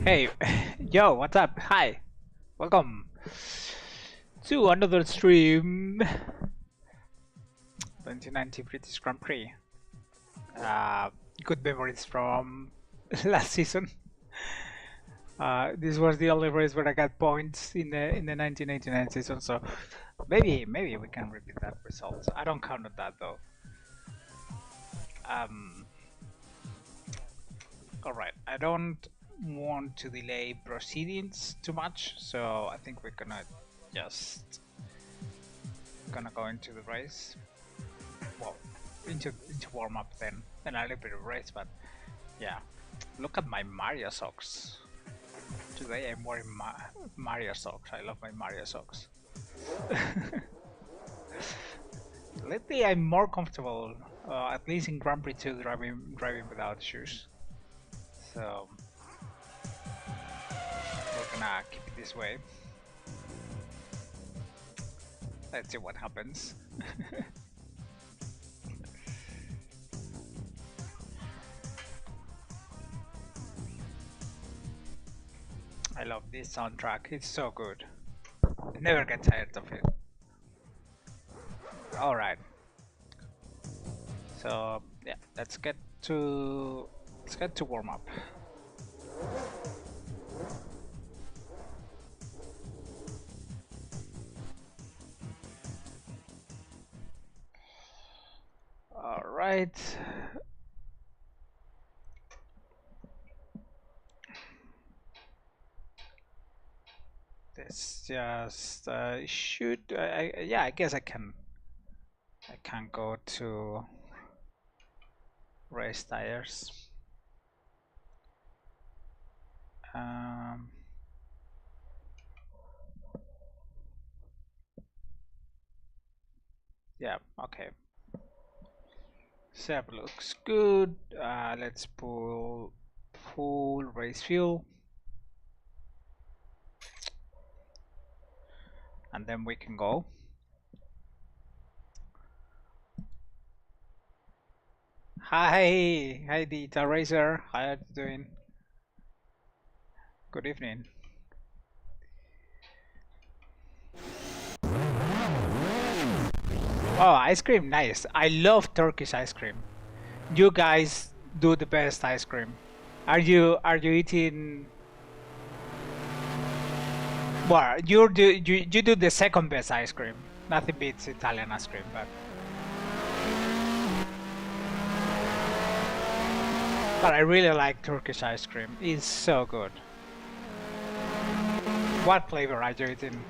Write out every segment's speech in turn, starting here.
Hey, yo, what's up? Hi, welcome to another stream. 2019 British Grand Prix. Good memories from last season. This was the only race where I got points in the 1989 season, so maybe we can repeat that result. I don't count on that though. All right, I don't want to delay proceedings too much, so I think we're gonna just go into the race. Well, into warm up then a little bit of race, but yeah. Look at my Mario socks. Today I'm wearing Mario socks. I love my Mario socks. Lately I'm more comfortable, at least in Grand Prix 2, driving without shoes. So we're gonna keep it this way. Let's see what happens. I love this soundtrack, it's so good. I never get tired of it. Alright. So yeah, let's get to warm up. Alright. This just should yeah, I guess I can go to race tires. Yeah, okay. Seb looks good. Let's pull full race fuel. And then we can go. Hi D.I.G Racer. How are you doing? Good evening. Oh, ice cream, nice. I love Turkish ice cream. You guys do the best ice cream. Are you eating? Well, you do the second best ice cream. Nothing beats Italian ice cream, but I really like Turkish ice cream. It's so good. What flavor are you eating?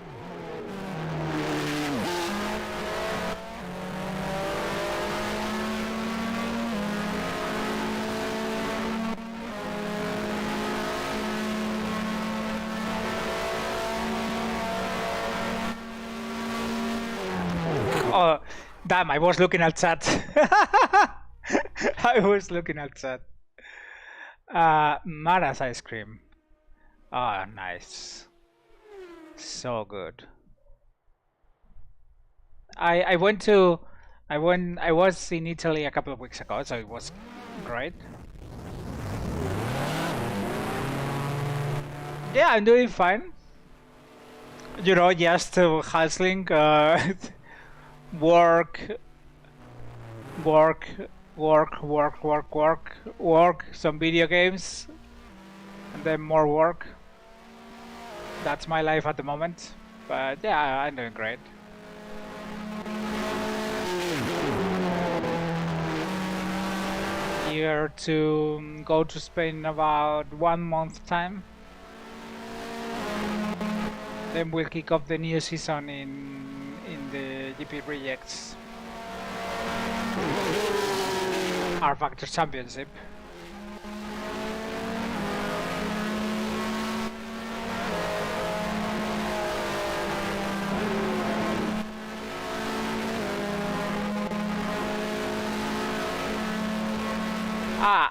Oh, damn, I was looking at chat. I was looking at chat. Mara's ice cream. Ah, oh, nice. So good. I was in Italy a couple of weeks ago, so it was great. Yeah, I'm doing fine. You know, just hustling, work, some video games, and then more work. That's my life at the moment. But yeah, I'm doing great. Here to go to Spain in about 1 month time. Then we'll kick off the new season in the GP Rejects R-Factor Championship.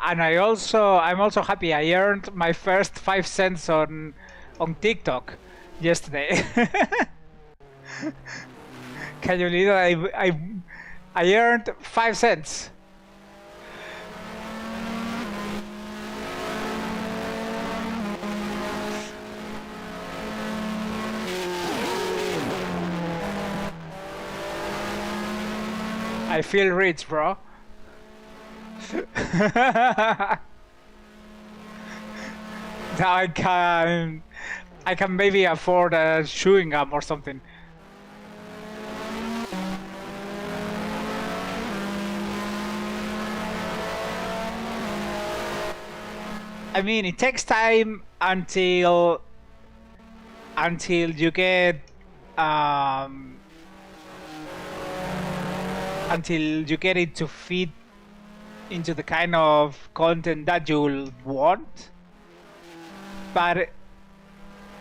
And I'm also happy I earned my first 5 cents on TikTok yesterday. Can you believe I earned 5 cents? I feel rich, bro. Now I can maybe afford a chewing gum or something. I mean, it takes time until you get until you get it to fit into the kind of content that you'll want. But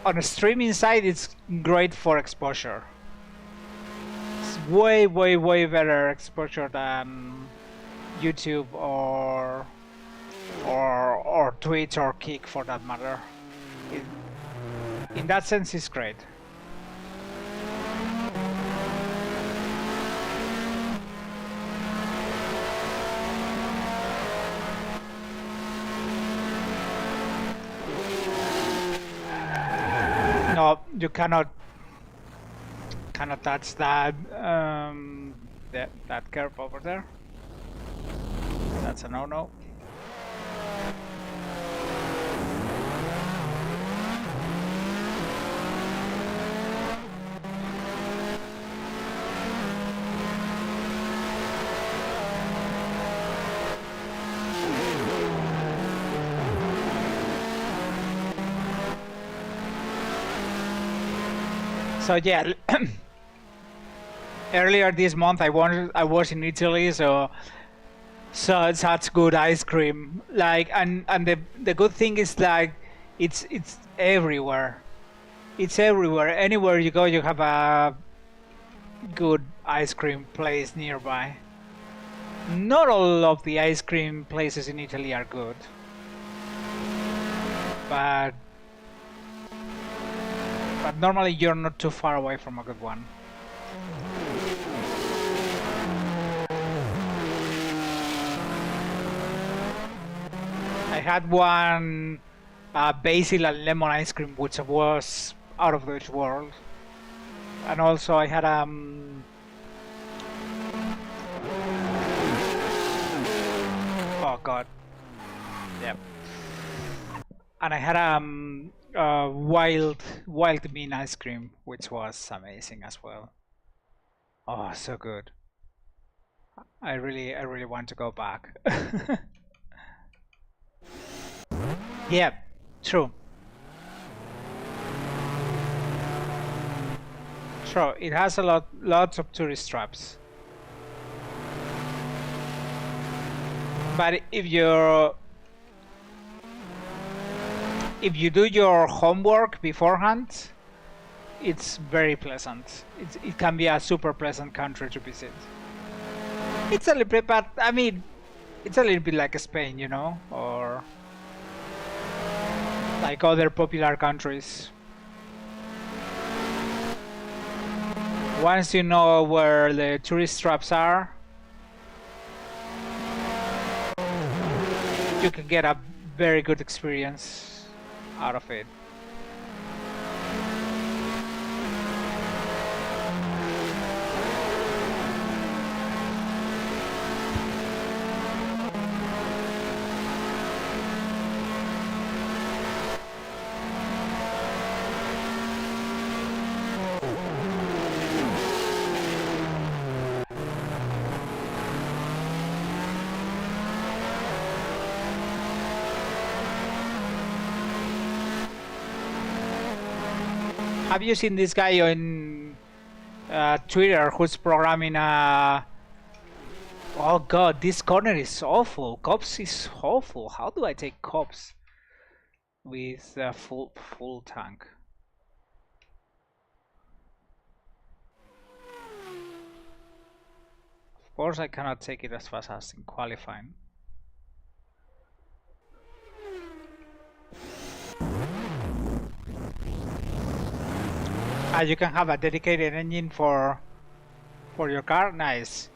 on a streaming side, it's great for exposure. It's way, way, way better exposure than YouTube or Twitch or Kick for that matter. In that sense, it's great. No, you cannot touch that that curve over there. That's a no-no. So yeah, earlier this month I was in Italy, so it's such good ice cream. Like, and the good thing is like it's everywhere. It's everywhere. Anywhere you go, you have a good ice cream place nearby. Not all of the ice cream places in Italy are good, but normally you're not too far away from a good one. I had one basil and lemon ice cream which was out of this world, and also I had oh god, yep, and I had wild bean ice cream which was amazing as well. Oh, so good. I really want to go back. Yeah, true. True. It has lots of tourist traps. But if you do your homework beforehand, it's very pleasant. It can be a super pleasant country to visit. It's a little bit, but I mean, it's a little bit like Spain, you know, or like other popular countries. Once you know where the tourist traps are, you can get a very good experience out of it. Have you seen this guy on Twitter who's programming oh god, this corner is awful. Cops is awful. How do I take cops with a full tank? Of course I cannot take it as fast as in qualifying. You can have a dedicated engine for your car, nice.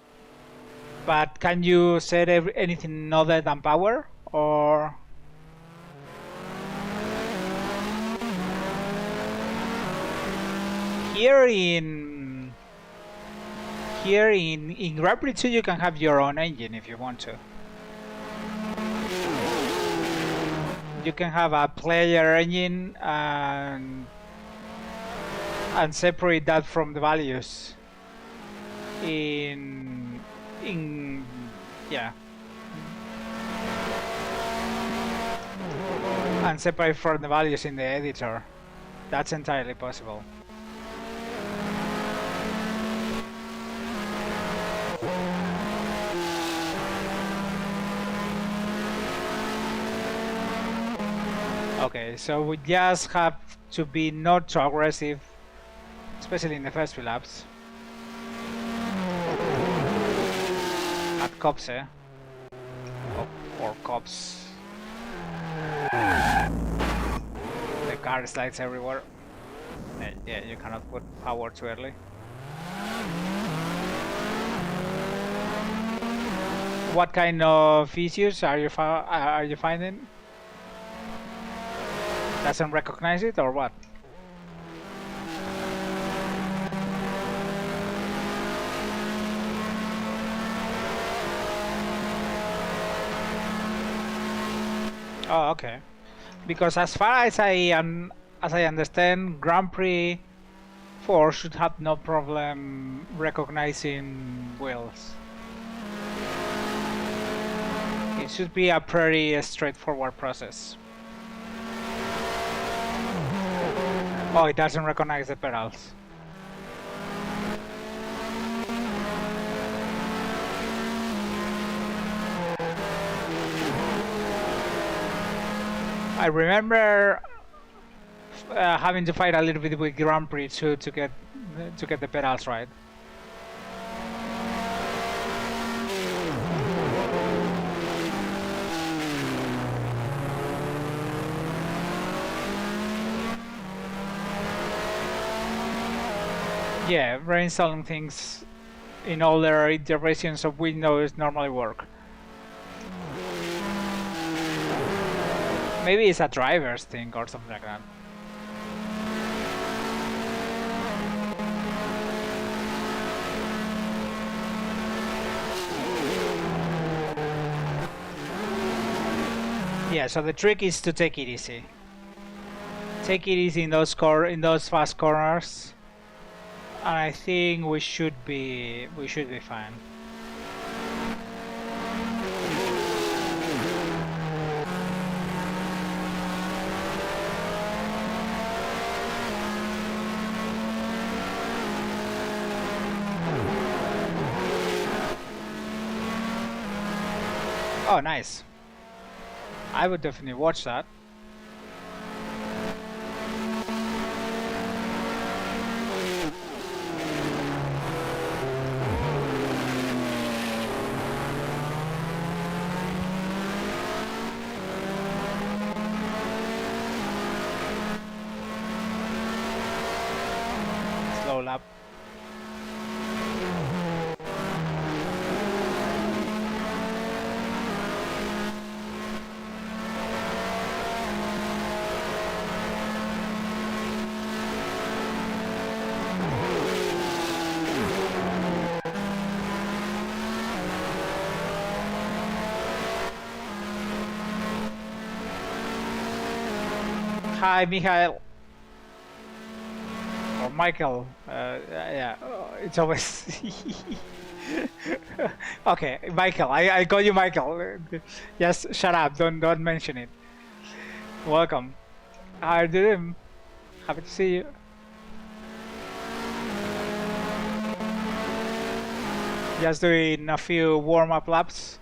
But can you set anything other than power, or? here in Grand Prix 2 you can have your own engine if you want to. You can have a player engine and separate that from the values in yeah, and separate from the values in the editor. That's entirely possible. Okay, so we just have to be not too aggressive, especially in the first few laps. At cops, eh? Or cops. The car slides everywhere. Yeah, you cannot put power too early. What kind of issues are you finding? Doesn't recognize it or what? Oh, okay. Because as far as I understand, Grand Prix 4 should have no problem recognizing wheels. It should be a pretty straightforward process. Oh, it doesn't recognize the pedals. I remember having to fight a little bit with Grand Prix to get the pedals right. Yeah, reinstalling things in older iterations of Windows normally work. Maybe it's a driver's thing or something like that. Yeah, so the trick is to take it easy. Take it easy in those fast corners, and I think we should be fine. Oh, nice. I would definitely watch that. Slow lap. Hi, Michael. Or Michael. Yeah, it's always... Okay, Michael. I call you Michael. Just shut up. Don't mention it. Welcome. How are you doing? Happy to see you. Just doing a few warm-up laps,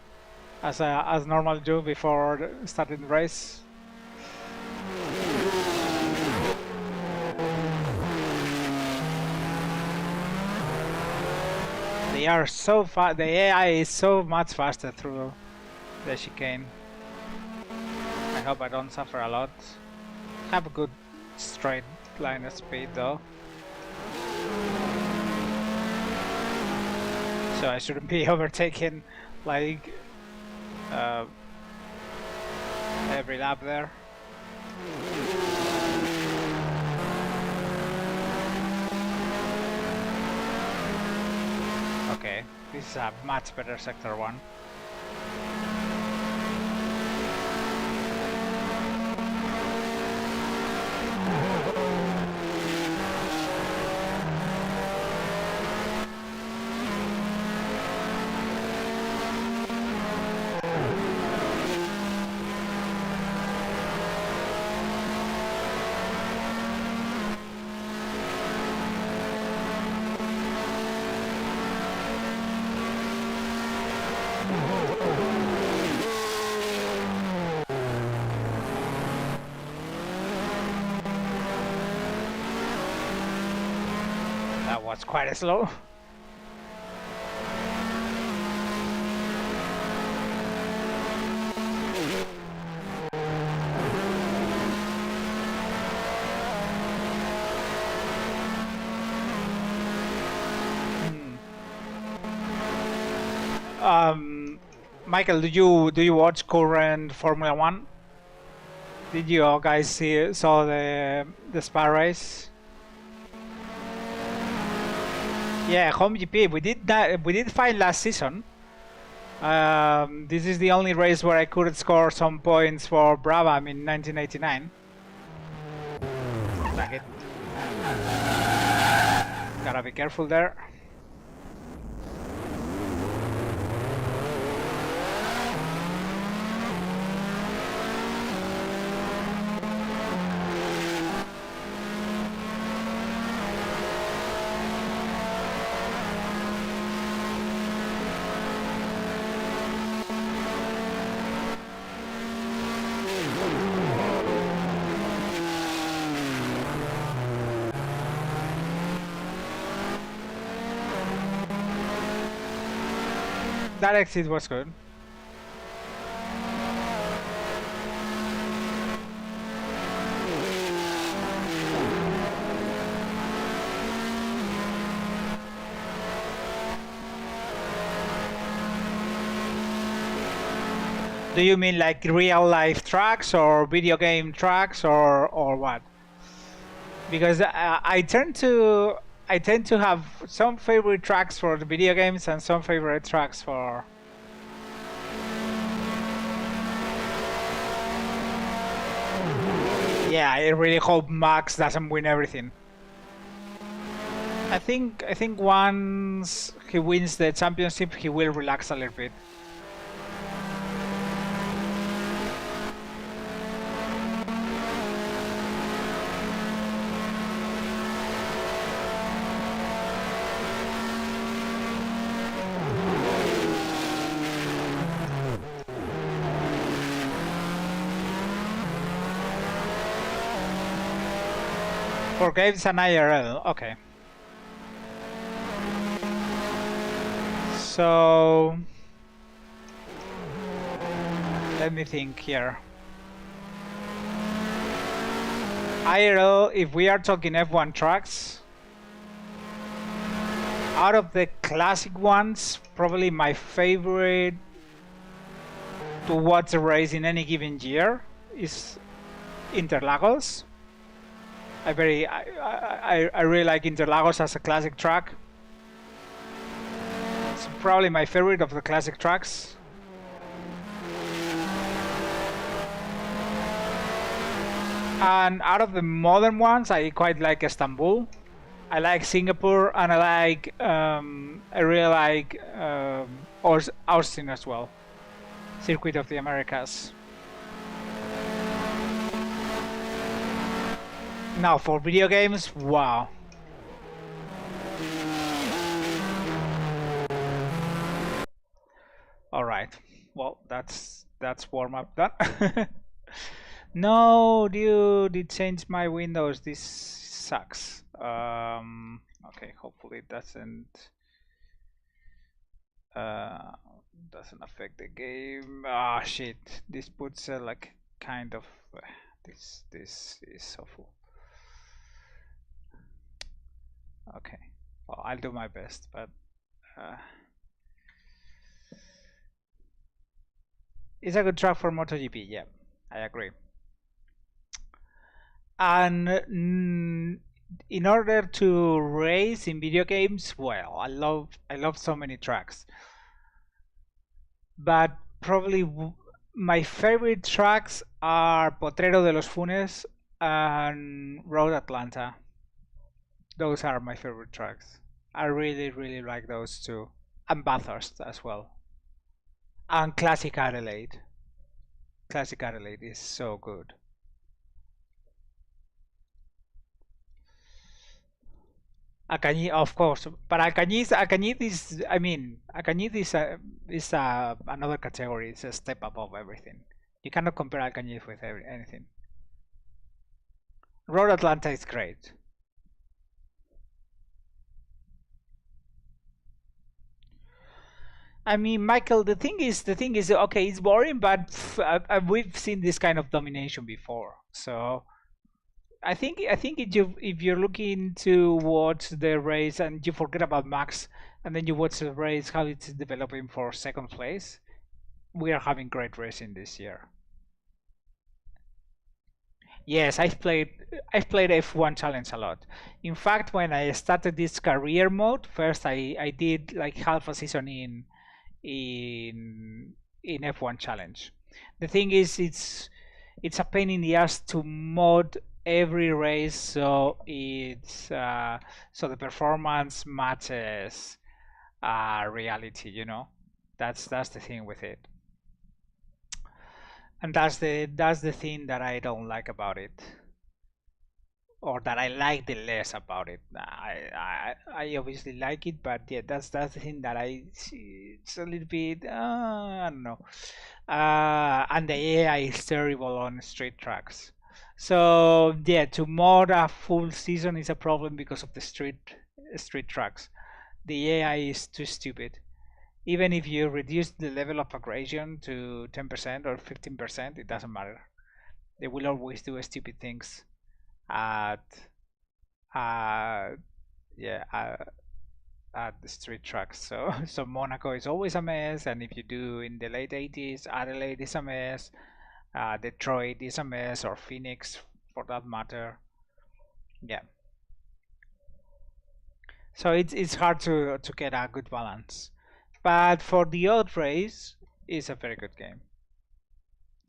as normal do before starting the race. They are so fast. The AI is so much faster through the chicane. I hope I don't suffer a lot. Have a good straight line of speed though. So I shouldn't be overtaken like every lap there. Okay, this is a much better sector one. That was quite slow. Michael, do you watch current Formula One? Did you all guys saw the Spa race? Yeah, home GP. We did that. We did fight last season. This is the only race where I could score some points for Brabham in 1989. Like it. Gotta be careful there. That exit was good. Do you mean like real life tracks or video game tracks or what? Because I tend to have some favorite tracks for the video games and some favorite tracks for. Yeah, I really hope Max doesn't win everything. I think once he wins the championship, he will relax a little bit. For games and IRL, okay. So let me think here. IRL, if we are talking F1 tracks, out of the classic ones, probably my favorite to watch a race in any given year is Interlagos. I really like Interlagos as a classic track. It's probably my favorite of the classic tracks. And out of the modern ones, I quite like Istanbul. I like Singapore, and I really like Austin as well. Circuit of the Americas. Now for video games, wow. All right. Well, that's warm up done. No, dude, it changed my Windows. This sucks. Okay, hopefully it doesn't affect the game. Ah, shit. This puts like kind of this is awful. Okay, well, I'll do my best, but it's a good track for MotoGP. Yeah, I agree. And in order to race in video games, well, I love so many tracks, but probably my favorite tracks are Potrero de los Funes and Road Atlanta. Those are my favorite tracks. I really, really like those two. And Bathurst as well. And Classic Adelaide. Classic Adelaide is so good. Alcañiz, of course, but Alcañiz is, I mean, Alcañiz is another category. It's a step above everything. You cannot compare Alcañiz with anything. Road Atlanta is great. I mean, Michael, the thing is, okay, it's boring, but we've seen this kind of domination before. So I think if you're looking to watch the race and you forget about Max, and then you watch the race how it's developing for second place, we are having great racing this year. Yes, I've played F1 Challenge a lot. In fact, when I started this career mode, first I did like half a season in F1 Challenge. The thing is, it's a pain in the ass to mod every race so so the performance matches reality. That's the thing with it, and that's the thing that I don't like about it, or that I like the less about it. I obviously like it, but yeah, that's the thing that I see. It's a little bit I don't know. And the AI is terrible on straight tracks. So yeah, to mod a full season is a problem because of the street tracks. The AI is too stupid. Even if you reduce the level of aggression to 10% or 15%, it doesn't matter. They will always do stupid things at uh yeah at the street tracks. So so Monaco is always a mess, and if you do in the late 80s, Adelaide is a mess, Detroit is a mess, or Phoenix for that matter. Yeah, so it's hard to get a good balance, but for the odd race, it's a very good game,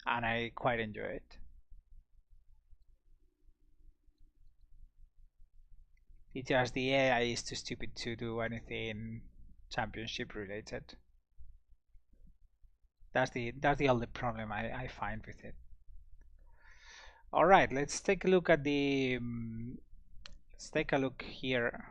and I quite enjoy it. It's just the AI is too stupid to do anything championship related. That's the only problem I find with it. All right, let's take a look at the let's take a look here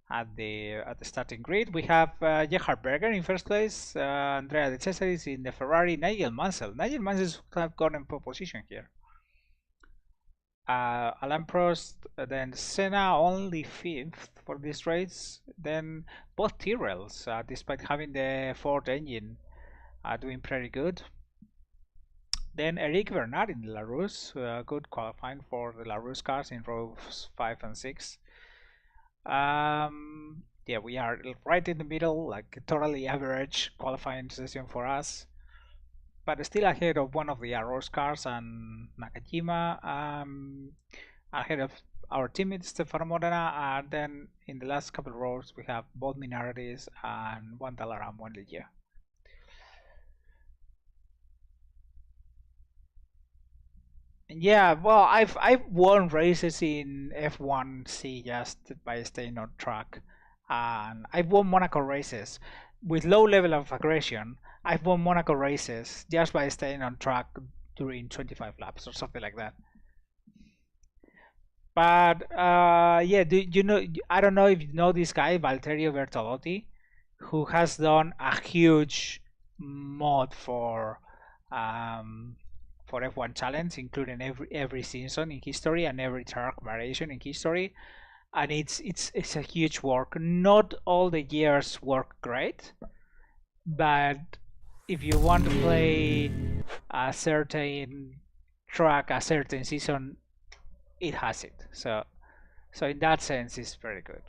at the starting grid. We have Gerhard Berger in first place, Andrea De Cesaris in the Ferrari, Nigel Mansell. Nigel Mansell have gotten pole position here. Alain Prost, then Senna only fifth for this race. Then both Tyrrells, despite having the Ford engine, are doing pretty good. Then Eric Bernard in the Larousse, good qualifying for the Larousse cars in rows 5 and 6. Yeah, we are right in the middle, like totally average qualifying session for us, but still ahead of one of the Arrows cars and Nakajima, ahead of our teammate Stefano Modena, and then in the last couple of rows we have both Minardi's and one Dalaram, one Ligia. Yeah, well, I've won races in F1C just by staying on track, and I've won Monaco races with low level of aggression. I've won Monaco races just by staying on track during 25 laps or something like that. But yeah, do you know? I don't know if you know this guy, Valterio Bertolotti, who has done a huge mod um, for F1 Challenge, including every season in history and every track variation in history, and it's a huge work. Not all the years work great, but if you want to play a certain track, a certain season, it has it. So in that sense, it's very good.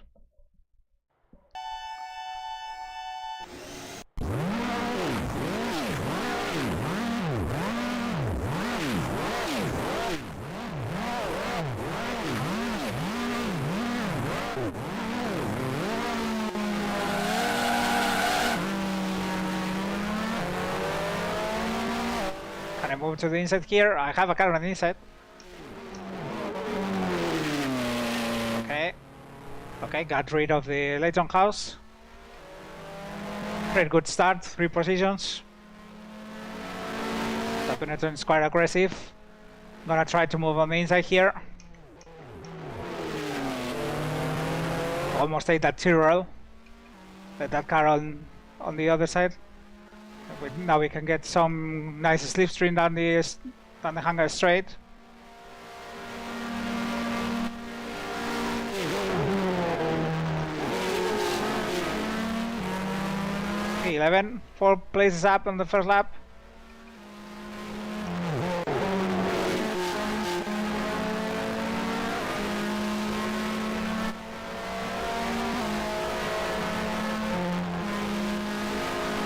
move to the inside here. I have a car on the inside. Okay. Okay, got rid of the Leighton house. Very good start, 3 positions. The Benetton is quite aggressive. Gonna try to move on the inside here. Almost ate that Tyrrell. Let that car on the other side. Now we can get some nice slipstream down the hangar straight. Okay, 11, 4 places up on the first lap.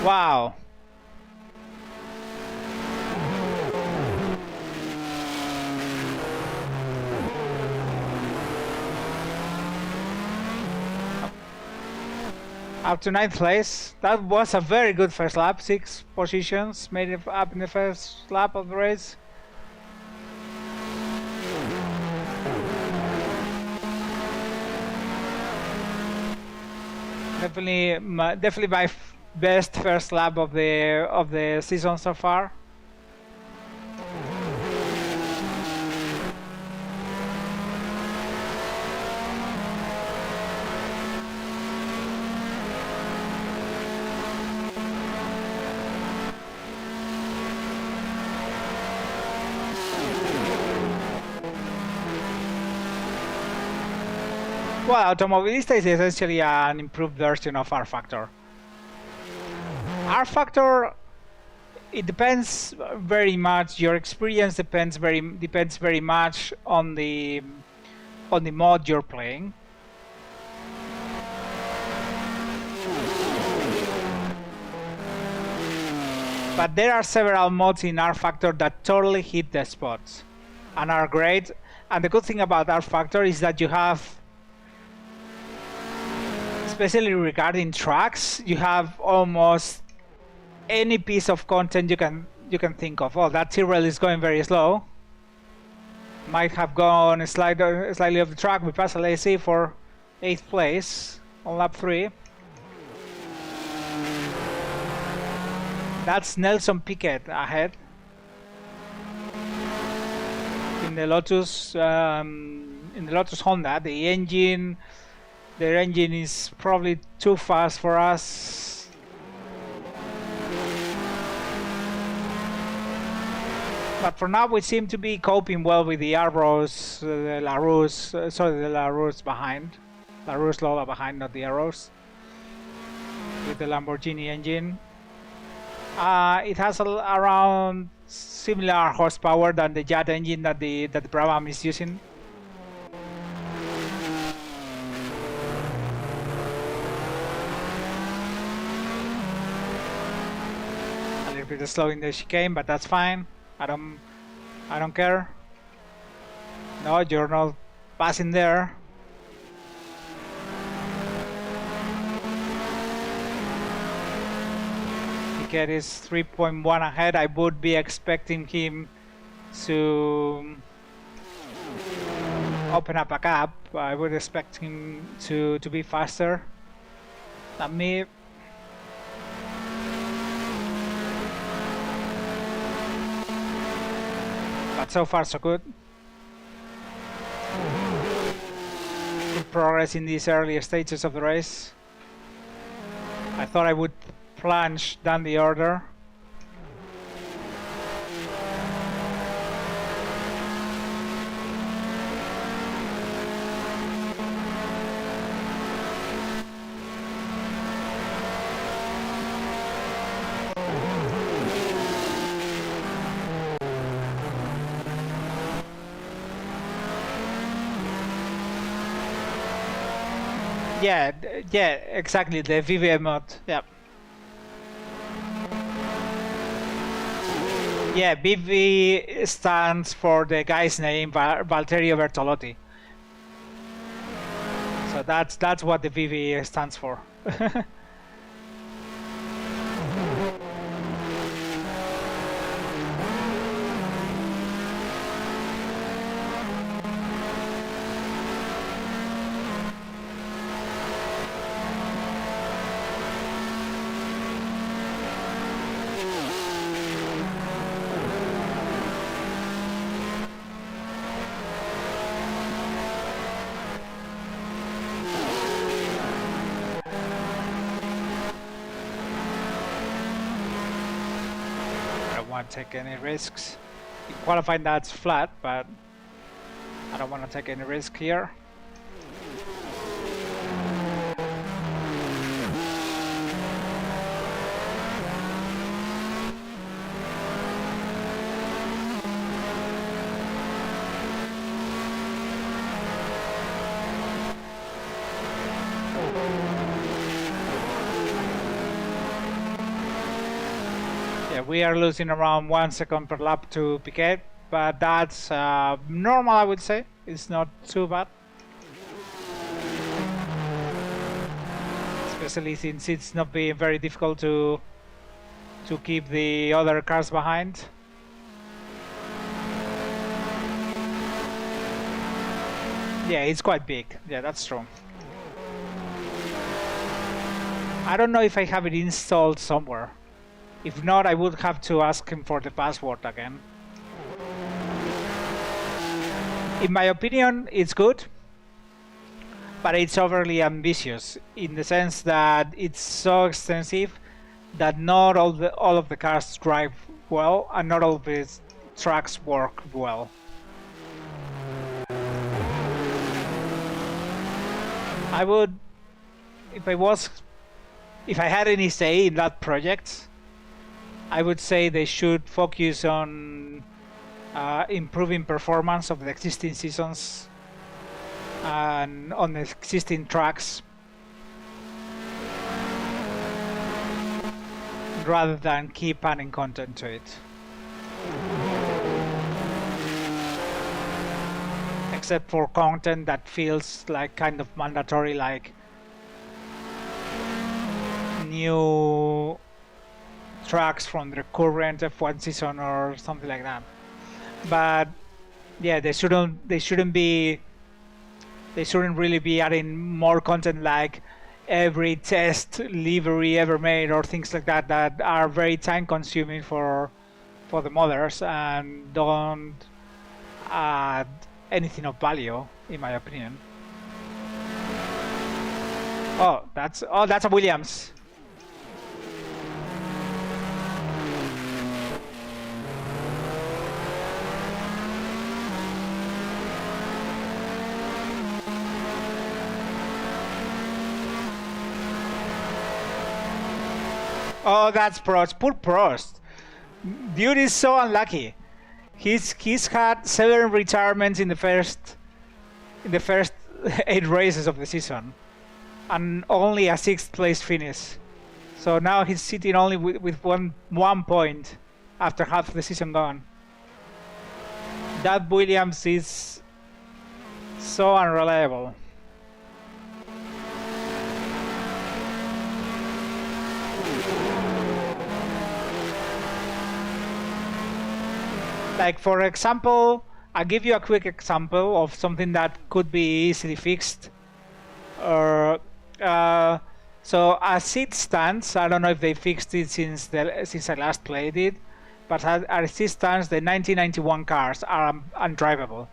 Wow. Up to 9th place. That was a very good first lap. 6 positions made it up in the first lap of the race. Definitely my best first lap of the season so far. Well, Automobilista is essentially an improved version of R-Factor. R-Factor, it depends very much. Your experience depends very much on the mod you're playing. But there are several mods in R-Factor that totally hit the spots and are great. And the good thing about R-Factor is that you have, especially regarding tracks, you have almost any piece of content you can think of. Oh, that Tyrrell is going very slow. Might have gone slightly off the track. We pass LAC for 8th place on lap 3. That's Nelson Piquet ahead in the Lotus Honda. Their engine is probably too fast for us. But for now, we seem to be coping well with the Arrows, the LaRousse behind. LaRousse Lola behind, not the Arrows. With the Lamborghini engine. It has around similar horsepower than the jet engine that the Brabham is using. A little bit slow in the chicane, but that's fine. I don't care. No, you're not passing there. Piquet is 3.1 ahead. I would be expecting him to open up a gap. I would expect him to be faster than me. But so far so good. Good progress in these early stages of the race. I thought I would plunge down the order. Yeah, exactly, the VVM mod, yeah. Yeah, BV stands for the guy's name, Valterio Bertolotti. So that's what the VV stands for. want to take any risks. In qualifying, that's flat, but I don't want to take any risk here. We are losing around 1 second per lap to Piquet, but that's normal, I would say. It's not too bad. Especially since it's not being very difficult to keep the other cars behind. Yeah, it's quite big. Yeah, that's true. I don't know if I have it installed somewhere. If not, I would have to ask him for the password again. In my opinion, it's good, but it's overly ambitious in the sense that it's so extensive that not all of the cars drive well and not all of the tracks work well. I would, if I had any say in that project, I would say they should focus on improving performance of the existing seasons and on the existing tracks rather than keep adding content to it. Except for content that feels like kind of mandatory, like new tracks from the current F1 season or something like that. But yeah, they shouldn't really be adding more content like every test livery ever made or things like that that are very time consuming for the modders and don't add anything of value, in my opinion. Oh, that's a Williams. Oh, that's Prost. Poor Prost. Dude is so unlucky. He's had 7 retirements in the first 8 races of the season, and only a 6th place finish. So now he's sitting only with one point after half the season gone. That Williams is so unreliable. Like, for example, I'll give you a quick example of something that could be easily fixed. So as it stands, I don't know if they fixed it since I last played it, but as it stands, the 1991 cars are undrivable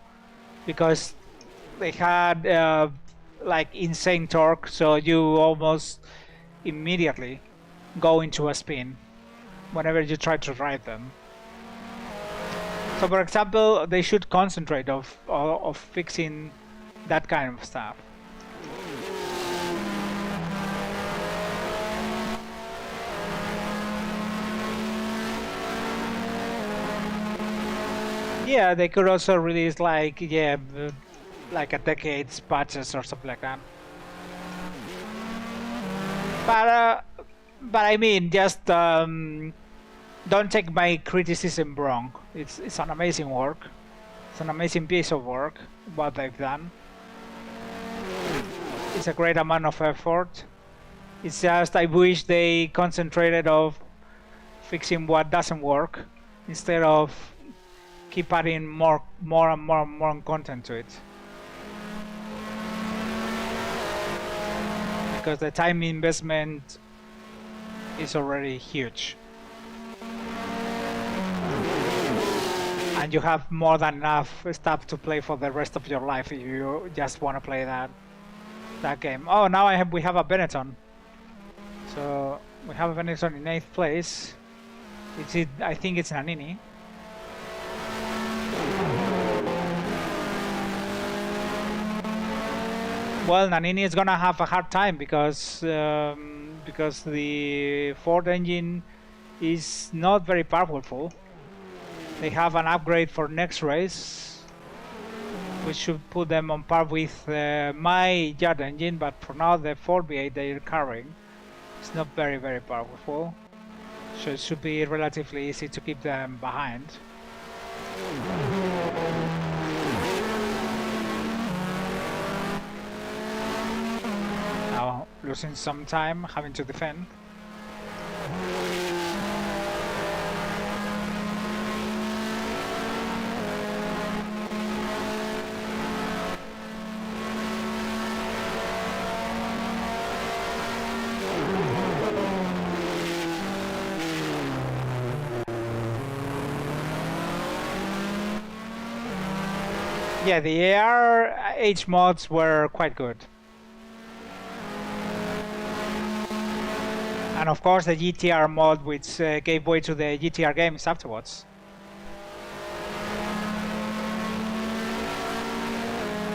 because they had like insane torque, so you almost immediately go into a spin whenever you try to ride them. So, for example, they should concentrate of fixing that kind of stuff. Yeah, they could also release like a decade's patches or something like that. But I mean, just don't take my criticism wrong. It's an amazing work. It's an amazing piece of work, what they've done. It's a great amount of effort. It's just I wish they concentrated on fixing what doesn't work instead of keep adding more and more content to it. Because the time investment is already huge. And you have more than enough stuff to play for the rest of your life if you just want to play that game. Oh, now we have a Benetton. So we have a Benetton in 8th place. I think it's Nannini. Well, Nannini is gonna have a hard time because the Ford engine is not very powerful. They have an upgrade for next race, which should put them on par with my jet engine, but for now the Ford V8 they're carrying is not very powerful, so it should be relatively easy to keep them behind. Now losing some time, having to defend. Yeah, the AR-H mods were quite good. And of course the GTR mod, which gave way to the GTR games afterwards.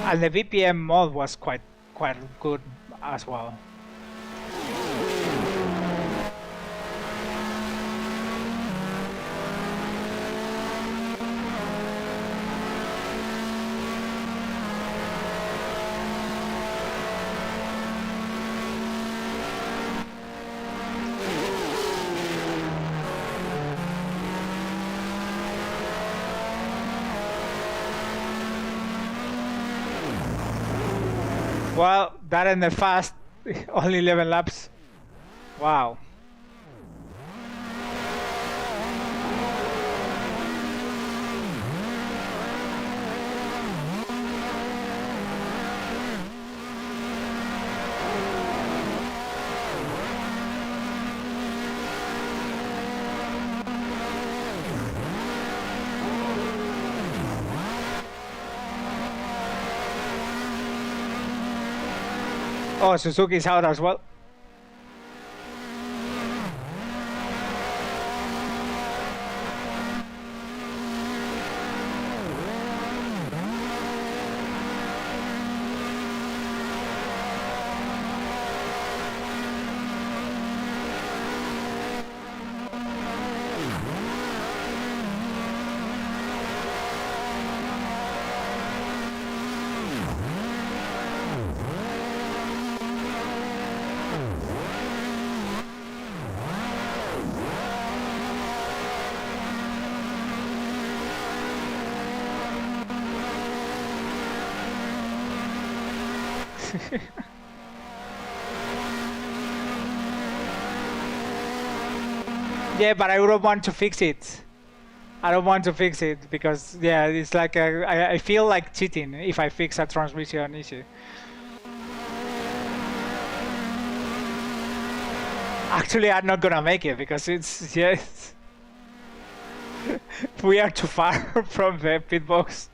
And the VPM mod was quite good as well. Well, that in the fast, only 11 laps. Wow. Oh, Suzuki's out as well. Yeah, but I don't want to fix it. I don't want to fix it because, yeah, it's like I feel like cheating if I fix a transmission issue. Actually, I'm not gonna make it because it's, yeah, we are too far from the pit box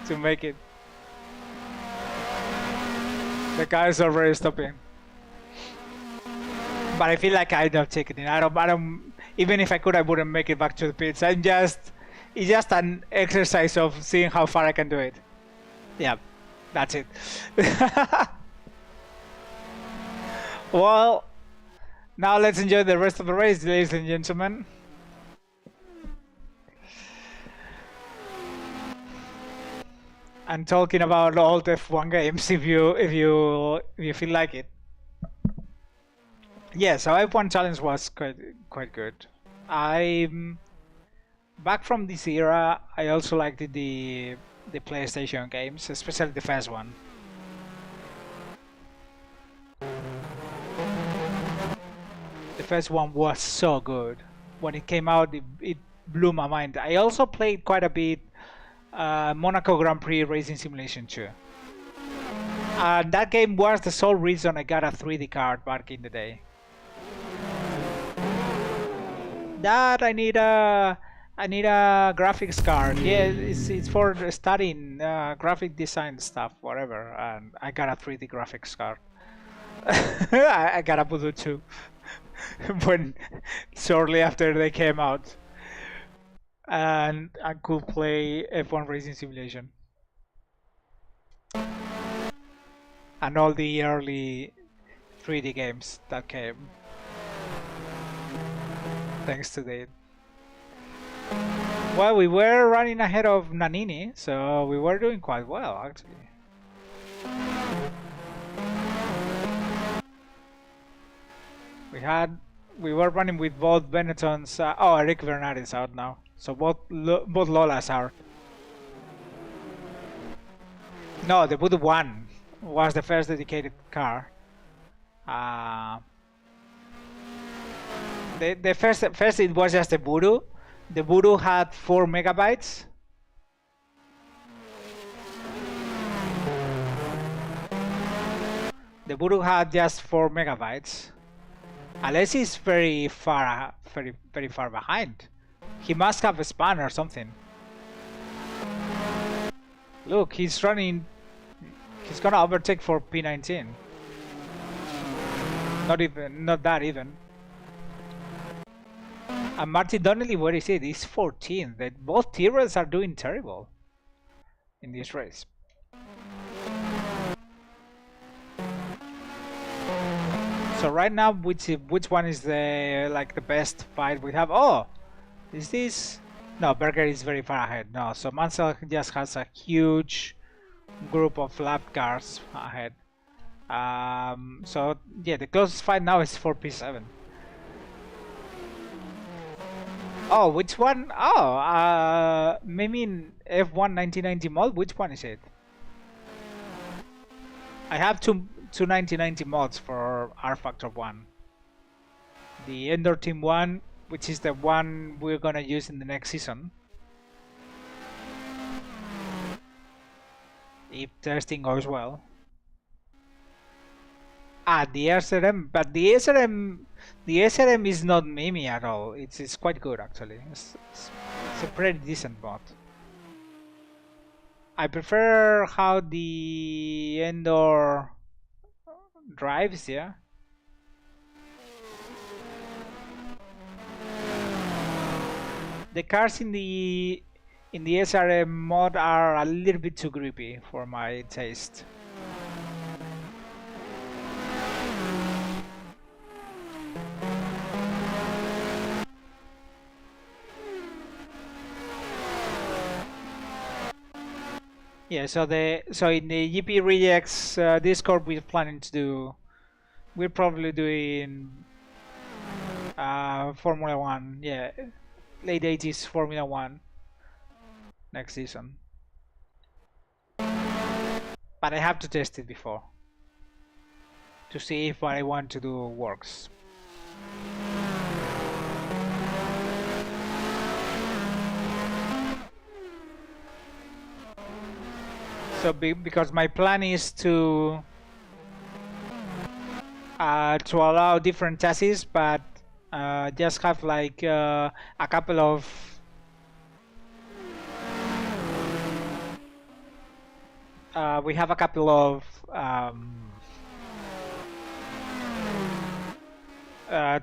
to make it. The car is already stopping. But I feel like I'm not taking it. I don't. Even if I could, I wouldn't make it back to the pits. It's just an exercise of seeing how far I can do it. Yeah, that's it. Well, now let's enjoy the rest of the race, ladies and gentlemen. And talking about old F1 games, if you feel like it. Yeah, so F1 Challenge was quite good. I'm back from this era. I also liked the PlayStation games, especially the first one. The first one was so good. When it came out, it blew my mind. I also played quite a bit Monaco Grand Prix Racing Simulation 2. That game was the sole reason I got a 3D card back in the day. That I need a graphics card. Yeah, it's for studying graphic design stuff, whatever. And I got a 3D graphics card. I got a Voodoo too. when shortly after they came out, and I could play F1 Racing Simulation and all the early 3D games that came thanks to it. Well, we were running ahead of Nanini, so we were doing quite well actually. We were running with both Benettons. Oh, Eric Bernard is out now, so both Lolas are. No, the Voodoo 1 was the first dedicated car. The first it was just a Voodoo. The Voodoo had 4 megabytes. The Voodoo had just 4 megabytes. Unless he's very far behind. He must have a span or something. Look, he's running. He's gonna overtake for P19. Not that even. And Martin Donnelly, where is it? He's 14. Both Tyrrells are doing terrible in this race. So right now, which one is the best fight we have? Oh, is this? No, Berger is very far ahead. No, so Mansell just has a huge group of lap cars ahead. So yeah, the closest fight now is for P7. Oh, which one? Oh, maybe in F1 1990 mod. Which one is it? I have two 1990 mods for R Factor 1. The Endor Team 1, which is the one we're gonna use in the next season. If testing goes well. The SRM, but the SRM is not memey at all. It's quite good actually. It's a pretty decent mod. I prefer how the Endor drives, yeah. The cars in the SRM mod are a little bit too grippy for my taste. Yeah, so in the GP Rejects Discord we're probably doing Formula 1, yeah, late 80s Formula 1 next season. But I have to test it before to see if what I want to do works. So because my plan is to allow different chassis, but just have like a couple of we have a couple of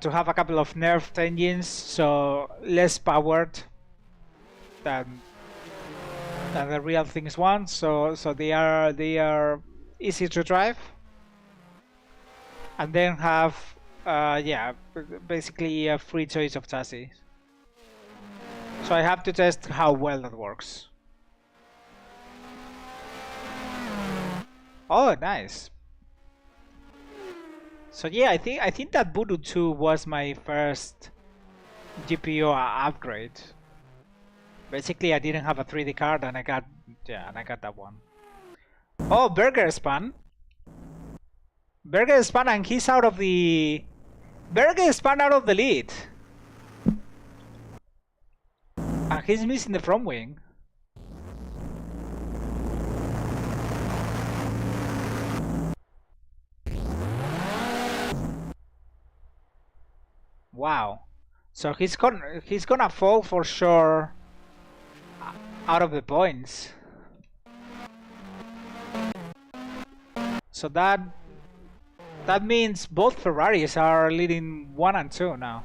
to have a couple of nerfed engines, so less powered than the real things want. So they are easy to drive, and then have yeah, basically a free choice of chassis. So I have to test how well that works. Oh, nice. So yeah, I think that Voodoo 2 was my first GPU upgrade. Basically, I didn't have a 3D card, and I got that one. Oh, Berger spun, and he's out of the. Berger spun out of the lead, and he's missing the front wing. Wow. So he's gonna fall for sure out of the points. So that That means both Ferraris are leading 1 and 2 now.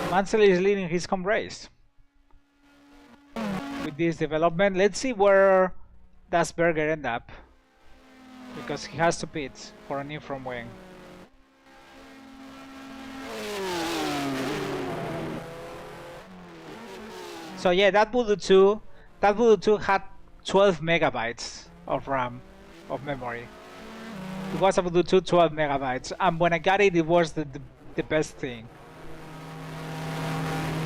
Mansell is leading his home race. With this development, let's see where does Berger end up. Because he has to pit for a new front wing. So yeah, that Voodoo 2 had 12 megabytes of RAM, of memory. It was a Voodoo 2 12 megabytes, and when I got it, it was the best thing.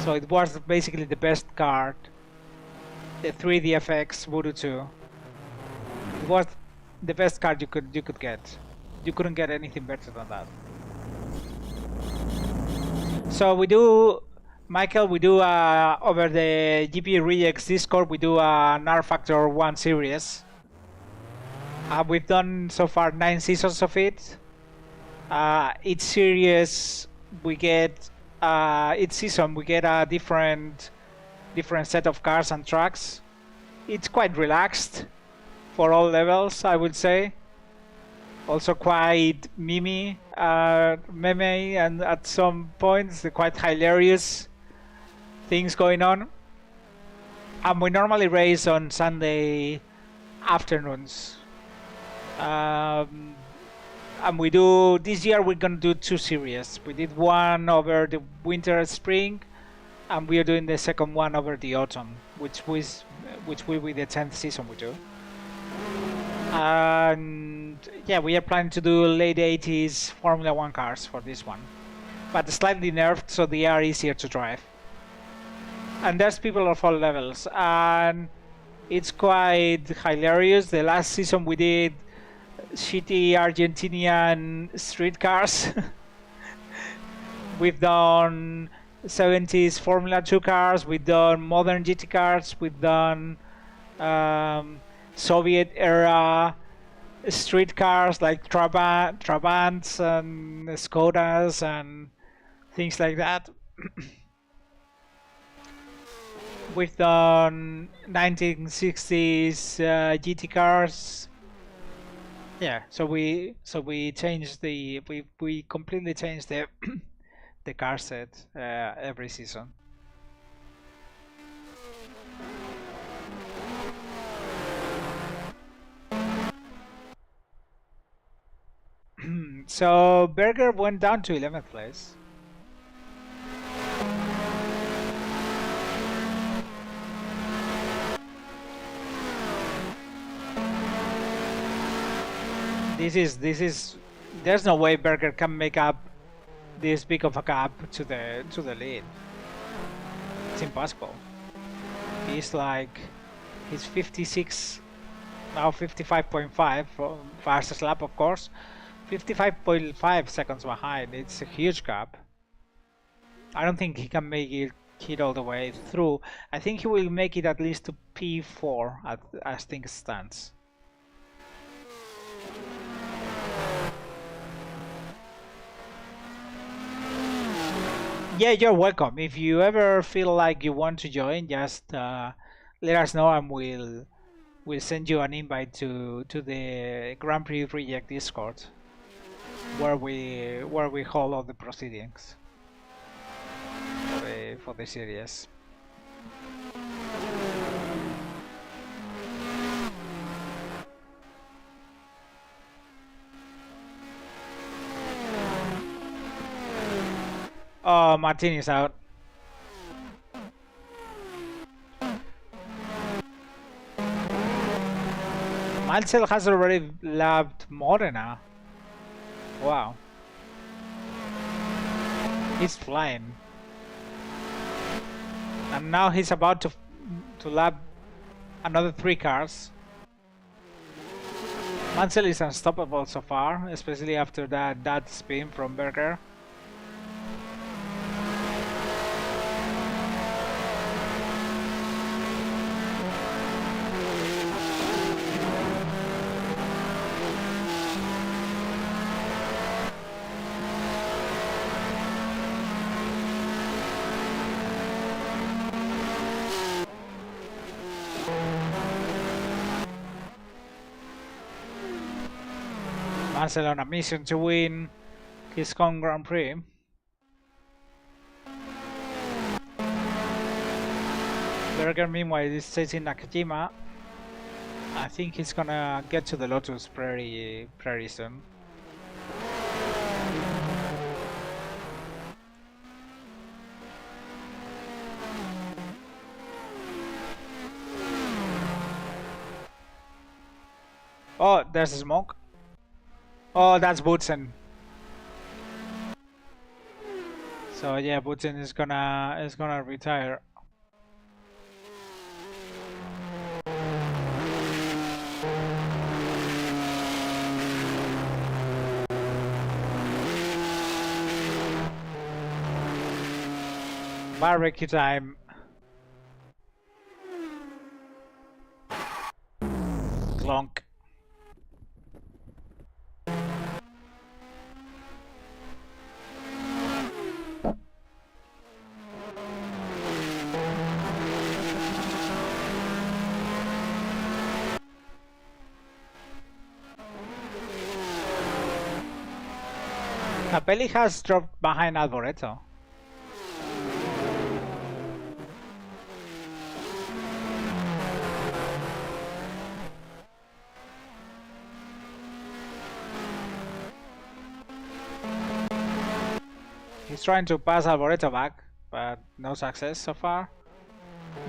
So it was basically the best card. The 3DFX Voodoo 2. It was the best card you could get. You couldn't get anything better than that. So we do, Michael, we do over the GP Rejects Discord, we do an R Factor 1 series. We've done so far 9 seasons of it. Each series we get, each season we get a different set of cars and tracks. It's quite relaxed for all levels, I would say. Also quite meme, and at some points quite hilarious things going on. And we normally race on Sunday afternoons. And we do, this year we're gonna do 2 series. We did one over the winter, spring, and we are doing the second one over the autumn, which will be the 10th season we do. And yeah, we are planning to do late 80s Formula 1 cars for this one, but slightly nerfed so they are easier to drive. And there's people of all levels, and it's quite hilarious. The last season we did shitty Argentinian street cars. We've done 70s Formula 2 cars, we've done modern GT cars, we've done Soviet era street cars like Trabants and Skodas and things like that. We've done 1960s GT cars. Yeah, so we changed we completely changed the the car set every season. So Berger went down to 11th place. This is there's no way Berger can make up this big of a gap to the lead. It's impossible. He's 56 now, 55.5 fastest lap, of course. 55.5 seconds behind. It's a huge gap. I don't think he can make it all the way through. I think he will make it at least to P4 as things stands. Yeah, you're welcome. If you ever feel like you want to join, just let us know and we'll send you an invite to the Grand Prix Reject Discord, where we hold all the proceedings for the series. Oh, Martin is out. Mansell has already lapped Modena. Wow. He's flying. And now he's about to lap another 3 cars. Mansell is unstoppable so far, especially after that spin from Berger. cancel on a mission to win his home Grand Prix. Berger, meanwhile, is chasing Nakajima. I think he's gonna get to the Lotus pretty soon. Oh, there's a smoke. Oh, that's Boutsen. So yeah, Boutsen is gonna retire. Barbecue time. Clonk. Capelli has dropped behind Alboreto. He's trying to pass Alboreto back, but no success so far.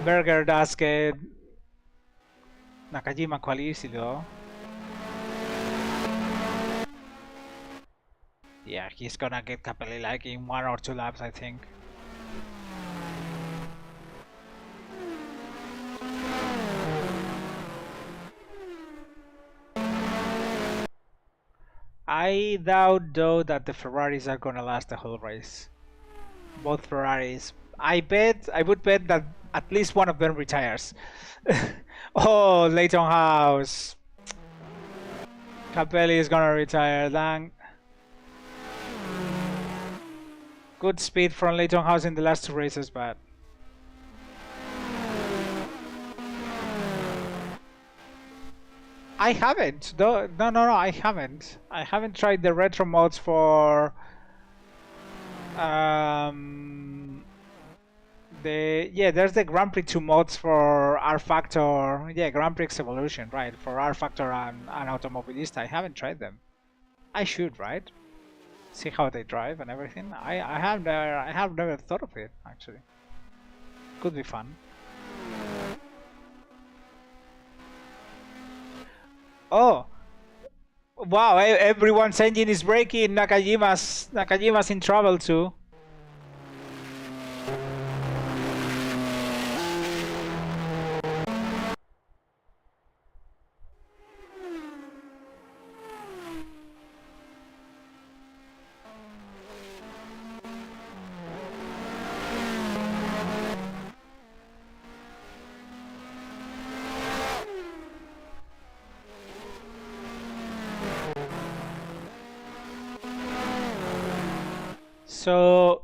Berger does get Nakajima quite easy though. Yeah, he's gonna get Capelli like in 1 or 2 laps, I think. I doubt though that the Ferraris are gonna last the whole race. Both Ferraris. I would bet that at least one of them retires. Oh, Leighton House. Capelli is gonna retire. Dang. Good speed from Leighton House in the last 2 races, but I haven't. No, I haven't. I haven't tried the retro modes for there's the Grand Prix 2 mods for R Factor. Yeah, Grand Prix Evolution, right? For R Factor and Automobilista. I haven't tried them. I should, right? See how they drive and everything. I have never thought of it actually. Could be fun. Oh, wow! Everyone's engine is breaking. Nakajima's in trouble too. So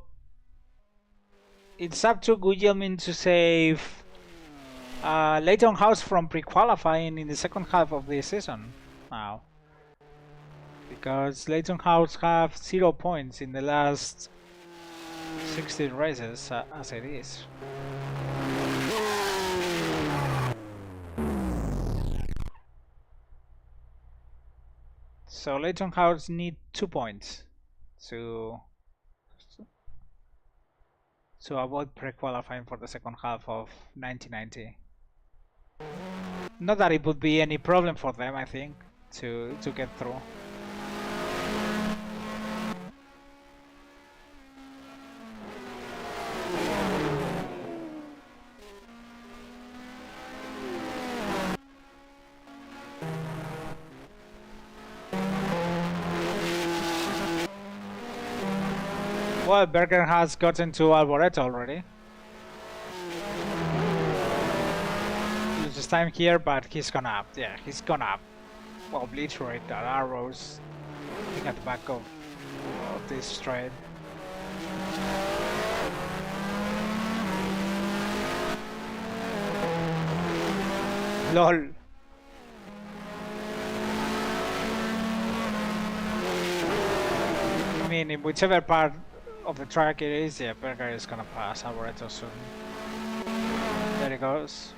it's up to Guillermin to save Leighton House from pre-qualifying in the second half of the season now, because Leighton House have 0 points in the last 16 races as it is. So Leighton House need 2 points to avoid pre-qualifying for the second half of 1990. Not that it would be any problem for them, I think, to get through. Well, Berger has gotten to Alboreto already. Loses time here, but he's gonna, obliterate that arrows at the back of this straight. LOL. mean, in whichever part of the track it is, yeah, Berger is gonna pass Alboreto soon. There he goes.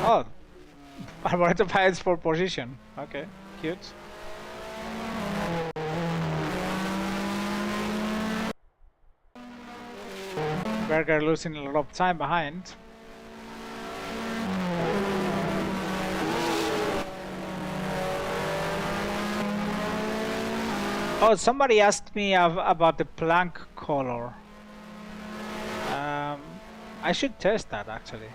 Oh, Alboreto fights for position. Okay, cute. Berger losing a lot of time behind. Oh, somebody asked me about the plank color. I should test that actually.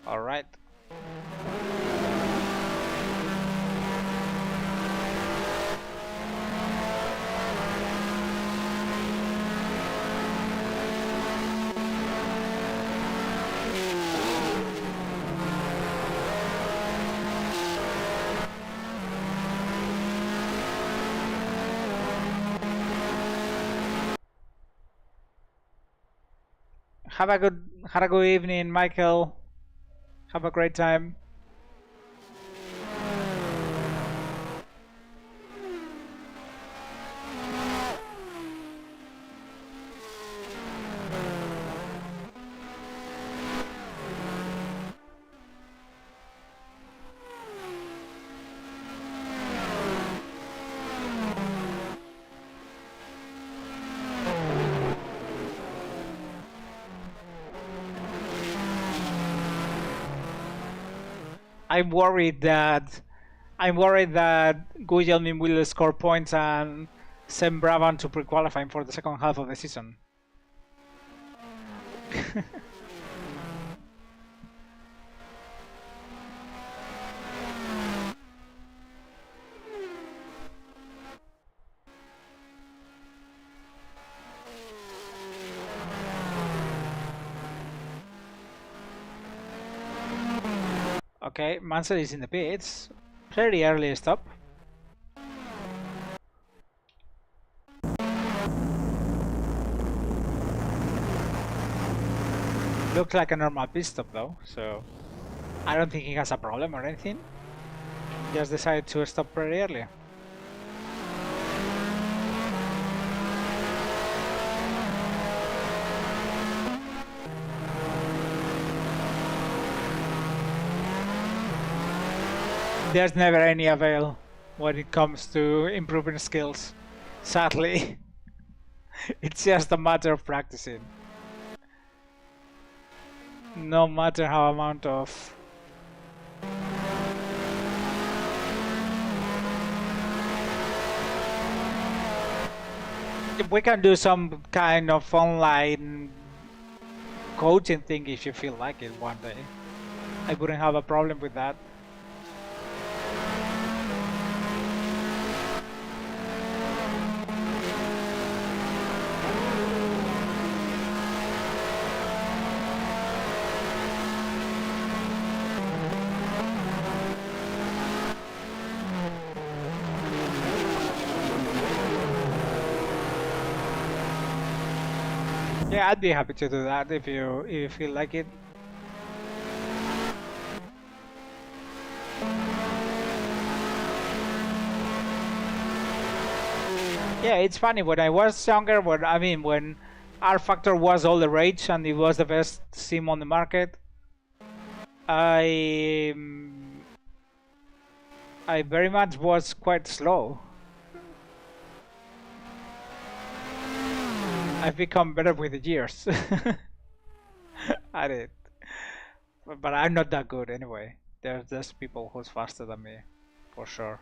All right. Have a good evening, Michael. Have a great time. I'm worried that Guillermin will score points and send Brabham to pre-qualifying for the second half of the season. Okay, Mansell is in the pits. Pretty early stop. Looks like a normal pit stop though, so I don't think he has a problem or anything. Just decided to stop pretty early. There's never any avail when it comes to improving skills, sadly. It's just a matter of practicing. No matter how amount of we can do some kind of online coaching thing if you feel like it one day. I wouldn't have a problem with that. Yeah, I'd be happy to do that if you feel like it. Yeah, it's funny, when I was younger, when R Factor was all the rage and it was the best sim on the market, I very much was quite slow. I've become better with the years at it, but I'm not that good anyway. There's just people who's faster than me, for sure.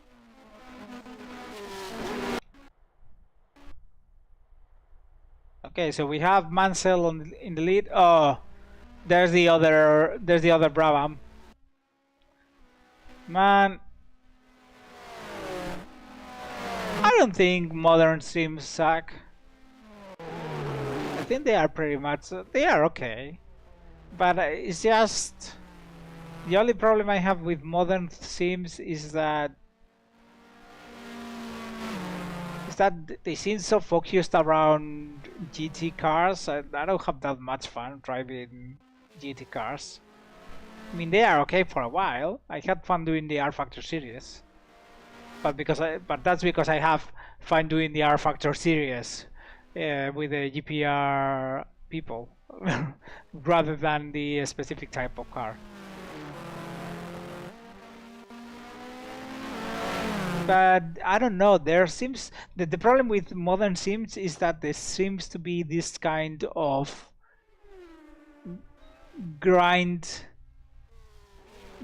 Okay, so we have Mansell in the lead. Oh, there's the other Brabham. Man, I don't think modern sims suck. I think they are pretty much, they are okay. But it's just the only problem I have with modern sims is that they seem so focused around GT cars. I don't have that much fun driving GT cars. I mean, they are okay for a while. I had fun doing the R Factor series, but that's because I have fun doing the R Factor series with the GPR people rather than the specific type of car. But I don't know. There seems the problem with modern sims is that there seems to be this kind of grind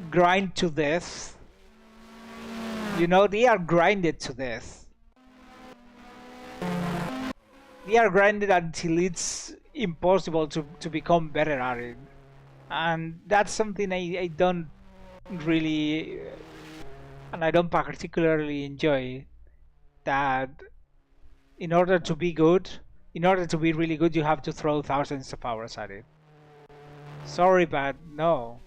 grind to death. You know, they are grinded to death. They are grinded until it's impossible to become better at it. And that's something I don't really and I don't particularly enjoy. That in order to be good, in order to be really good, you have to throw thousands of hours at it. Sorry, but no.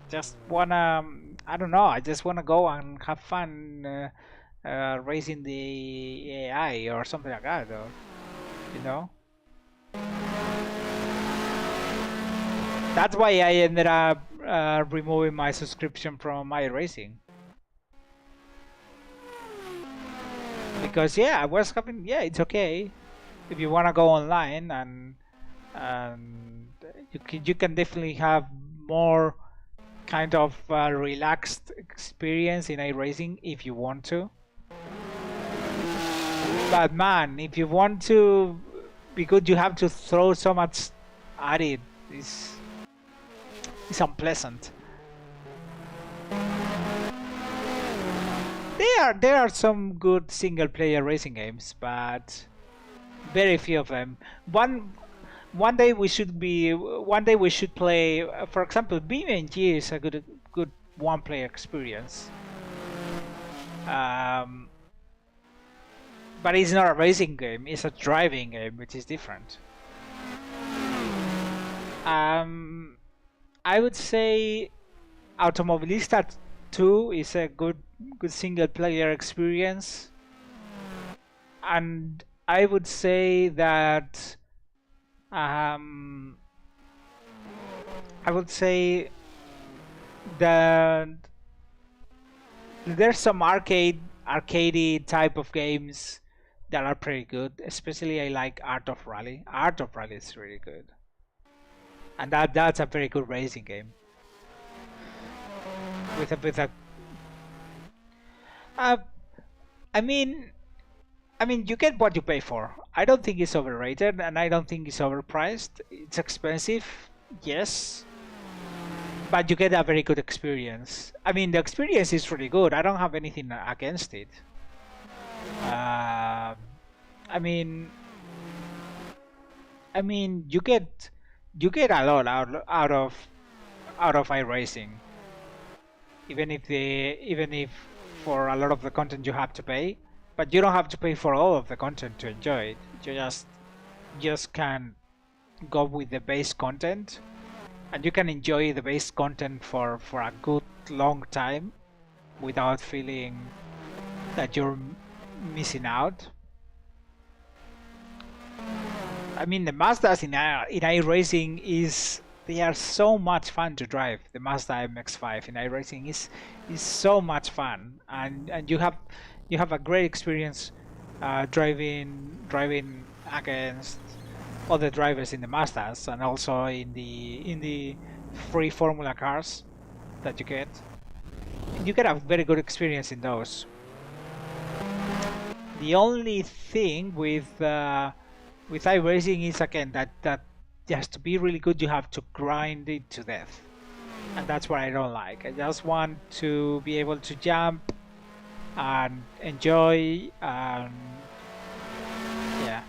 Just wanna, I don't know, I just wanna go and have fun racing the AI or something like that, or, you know? That's why I ended up removing my subscription from iRacing. Because, yeah, I was having, yeah, it's okay. If you wanna go online and you can definitely have more kind of relaxed experience in iRacing if you want to. But man, if you want to be good, you have to throw so much at it. It's unpleasant. There are some good single player racing games, but very few of them. One day we should play. For example, Behaviour is a good one player experience. Um, but it's not a racing game; it's a driving game, which is different. Um, I would say Automobilista 2 is a good single player experience, and I would say that um, I would say that there's some arcadey type of games that are pretty good. Especially I like Art of Rally. Art of Rally is really good, and that's a very good racing game with a uh, I mean you get what you pay for. I don't think it's overrated, and I don't think it's overpriced. It's expensive, yes, but you get a very good experience. I mean, the experience is really good. I don't have anything against it. Uh, I mean, you get a lot out of iRacing, even if for a lot of the content you have to pay, but you don't have to pay for all of the content to enjoy it. You just can go with the base content, and you can enjoy the base content for a good long time without feeling that you're missing out. I mean, the Mazdas in iRacing they are so much fun to drive. The Mazda MX-5 in iRacing is so much fun, and you have a great experience driving against other drivers in the Mazdas and also in the free Formula cars that you get. You get a very good experience in those. The only thing with iRacing is again that just to be really good you have to grind it to death, and that's what I don't like. I just want to be able to jump and enjoy, and yeah.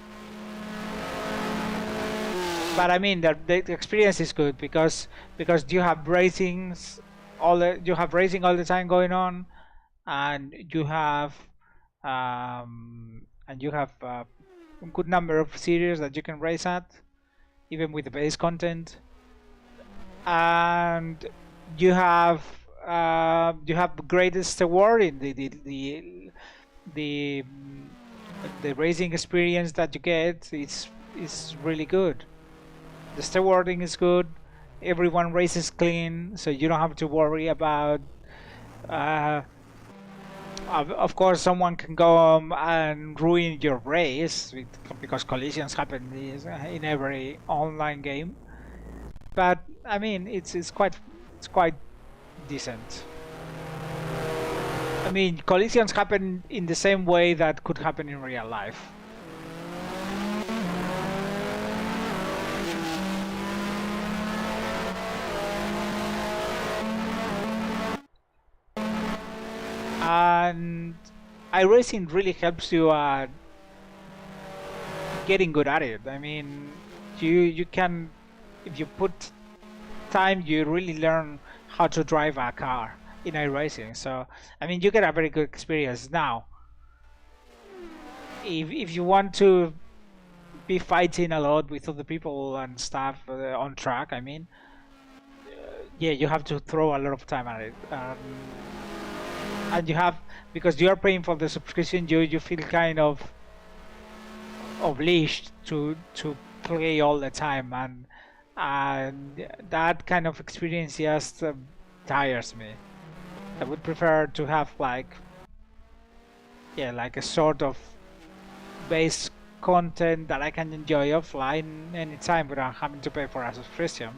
But I mean the experience is good because you have racing all the time going on, and you have a good number of series that you can race at, even with the base content. and you have the greatest award in the the racing experience that you get is really good. The stewarding is good. Everyone races clean, so you don't have to worry about. Uh, of course, someone can go and ruin your race because collisions happen in every online game. But I mean, it's quite decent. I mean, collisions happen in the same way that could happen in real life. And iRacing really helps you at getting good at it. I mean, you can, if you put time, you really learn how to drive a car in iRacing. So I mean, you get a very good experience now. If you want to be fighting a lot with other people and stuff on track, I mean, yeah, you have to throw a lot of time at it. And you have, because you are paying for the subscription, you feel kind of obliged to play all the time, and that kind of experience just tires me. I would prefer to have like, yeah, like a sort of base content that I can enjoy offline anytime without having to pay for a subscription.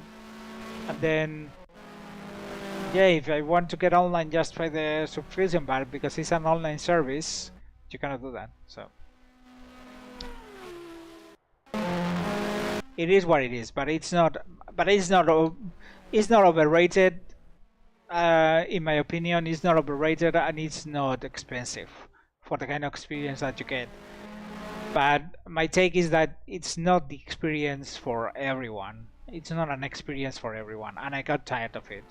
And then, yeah, if I want to get online just by the subscription, but because it's an online service, you cannot do that. So it is what it is, but it's not. But it's not overrated. In my opinion, it's not overrated and it's not expensive for the kind of experience that you get. But my take is that it's not the experience for everyone. It's not an experience for everyone, and I got tired of it.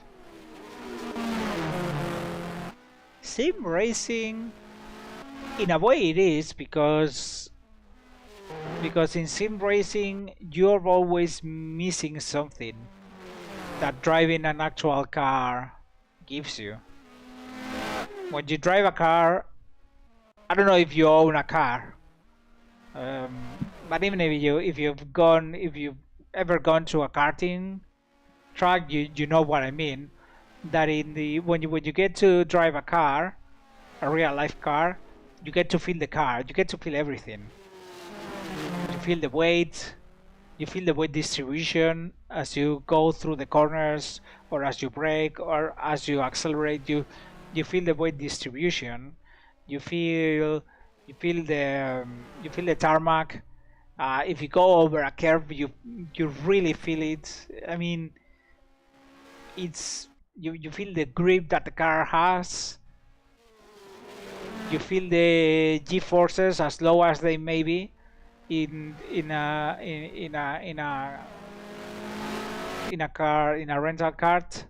Sim racing, in a way, it is because in sim racing you're always missing something that driving an actual car gives you. When you drive a car, I don't know if you own a car, um, but even if you've ever gone to a karting track, you know what I mean. That in the when you get to drive a car, a real life car, you get to feel the car. You get to feel everything. You feel the weight. You feel the weight distribution as you go through the corners, or as you brake, or as you accelerate. You feel the weight distribution. You feel you feel the tarmac. If you go over a curve, you really feel it. I mean, it's you feel the grip that the car has. You feel the G forces, as low as they may be, in a rental cart,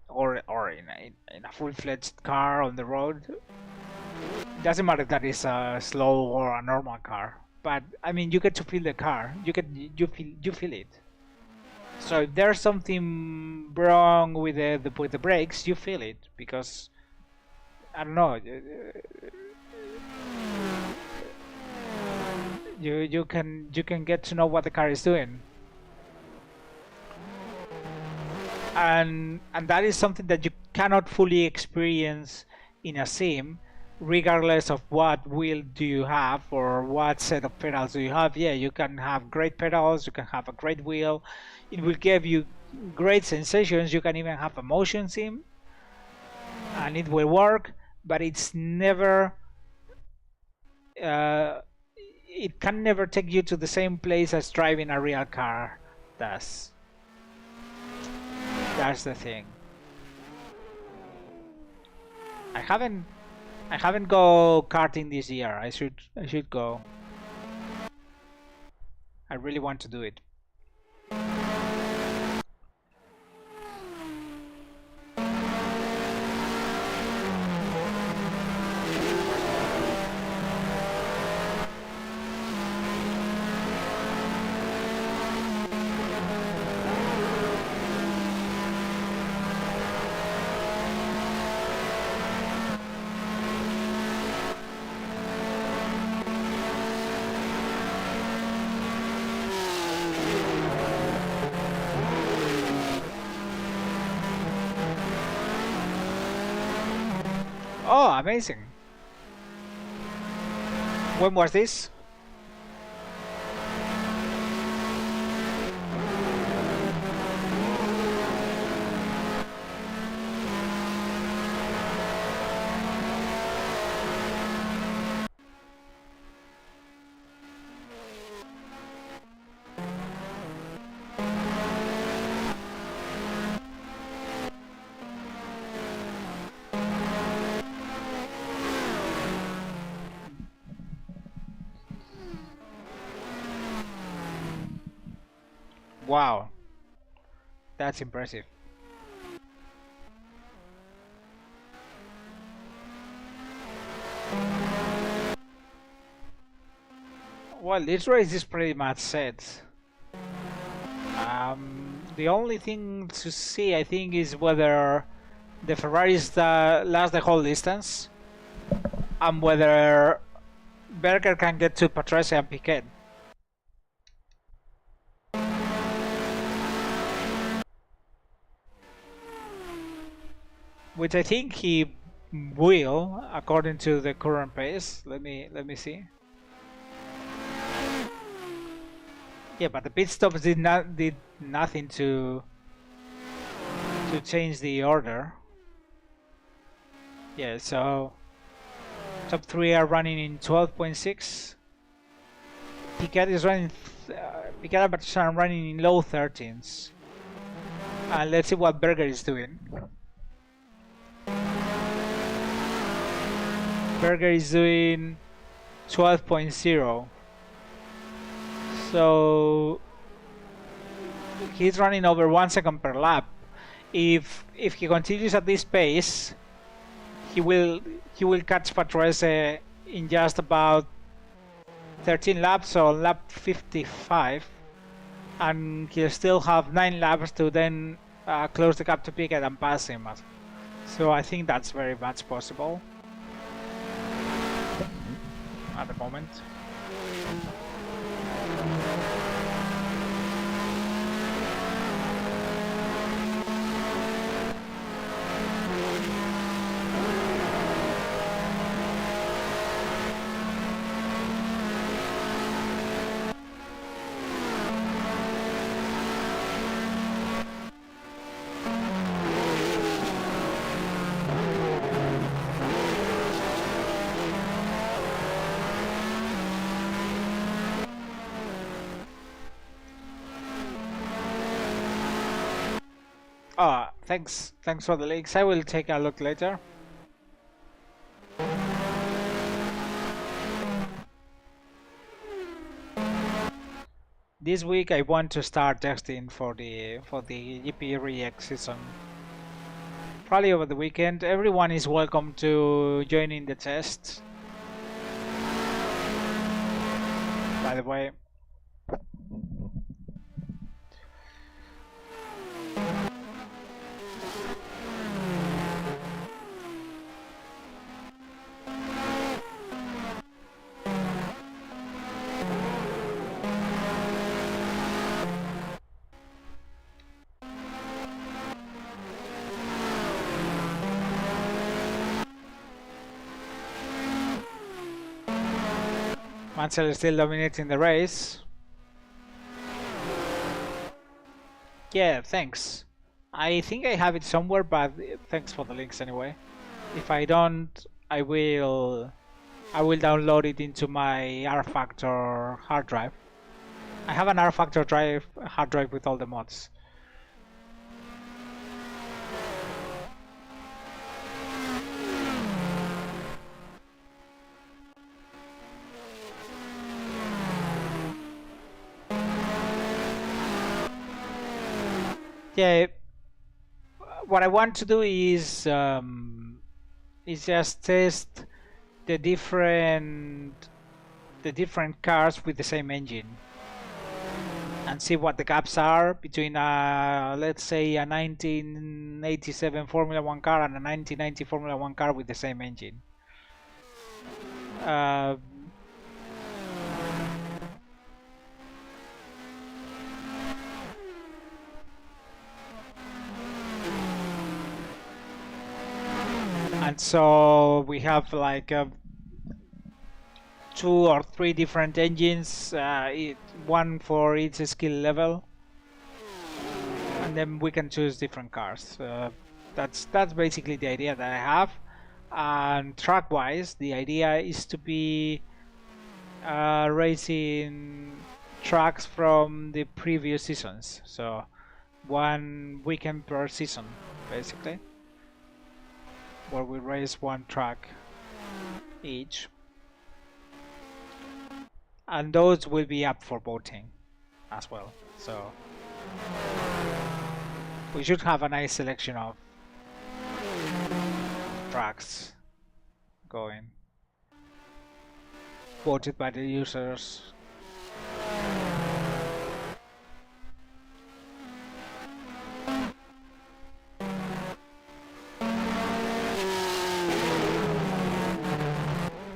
or in a full-fledged car on the road. It doesn't matter that it's a slow or a normal car, but I mean, you get to feel the car. You feel it. So if there's something wrong with with the brakes, you feel it, because I don't know. You can get to know what the car is doing, and that is something that you cannot fully experience in a sim, regardless of what wheel do you have or what set of pedals do you have. Yeah, you can have great pedals, you can have a great wheel, it will give you great sensations. You can even have a motion sim and it will work, but it's never it can never take you to the same place as driving a real car does. That's the thing. I haven't go karting this year. I should go. I really want to do it. Oh, amazing. When was this? Wow, that's impressive. Well, this race is pretty much set. The only thing to see, I think, is whether the Ferraris last the whole distance and whether Berger can get to Patrese and Piquet. Which I think he will, according to the current pace. Let me see. Yeah, but the pit stops did nothing to change the order. Yeah, so top three are running in 12.6. Piquet is running. Piquet and Patrese are running in low 13s. And let's see what Berger is doing. Berger is doing 12.0. So he's running over 1 second per lap. If he continues at this pace, he will catch Patrese in just about 13 laps, so lap 55, and he'll still have 9 laps to then close the gap to Piquet and pass him. So I think that's very much possible at the moment. Thanks for the links. I will take a look later. This week I want to start testing for the GP React season. Probably over the weekend. Everyone is welcome to join in the test. By the way. Mansell is still dominating the race. Yeah, thanks. I think I have it somewhere, but thanks for the links anyway. If I don't, I will download it into my R Factor hard drive. I have an R Factor hard drive with all the mods. Yeah, what I want to do is just test the different cars with the same engine and see what the gaps are between let's say a 1987 Formula 1 car and a 1990 Formula 1 car with the same engine. And so we have like 2 or 3 different engines, one for each skill level, and then we can choose different cars. That's basically the idea that I have. And track-wise, the idea is to be racing tracks from the previous seasons. So 1 weekend per season, basically, where we race 1 track each. And those will be up for voting as well. So we should have a nice selection of tracks going, voted by the users.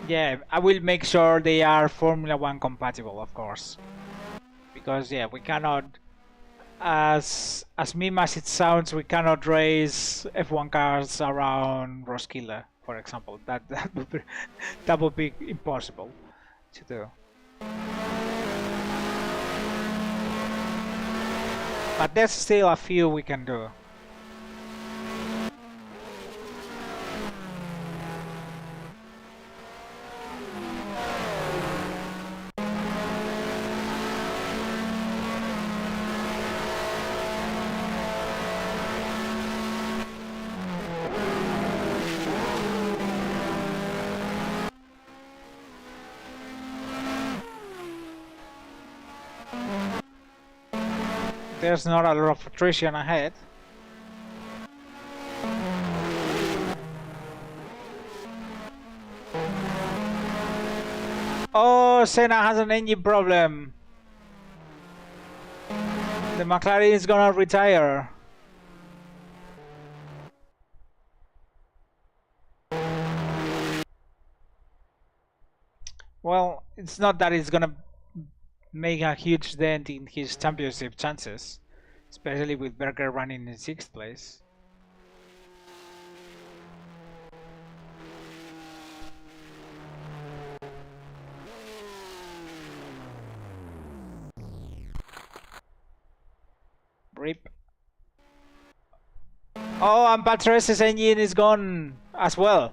Yeah, I will make sure they are Formula 1 compatible, of course. Because yeah, we cannot, as meme as it sounds, we cannot race F1 cars around Roskilde, for example. That would be impossible to do. But there's still a few we can do. There's not a lot of attrition ahead. Oh, Senna has an engine problem. The McLaren is gonna retire. Well, it's not that it's gonna make a huge dent in his championship chances, especially with Berger running in 6th place. Rip. Oh, and Patrese' engine is gone as well.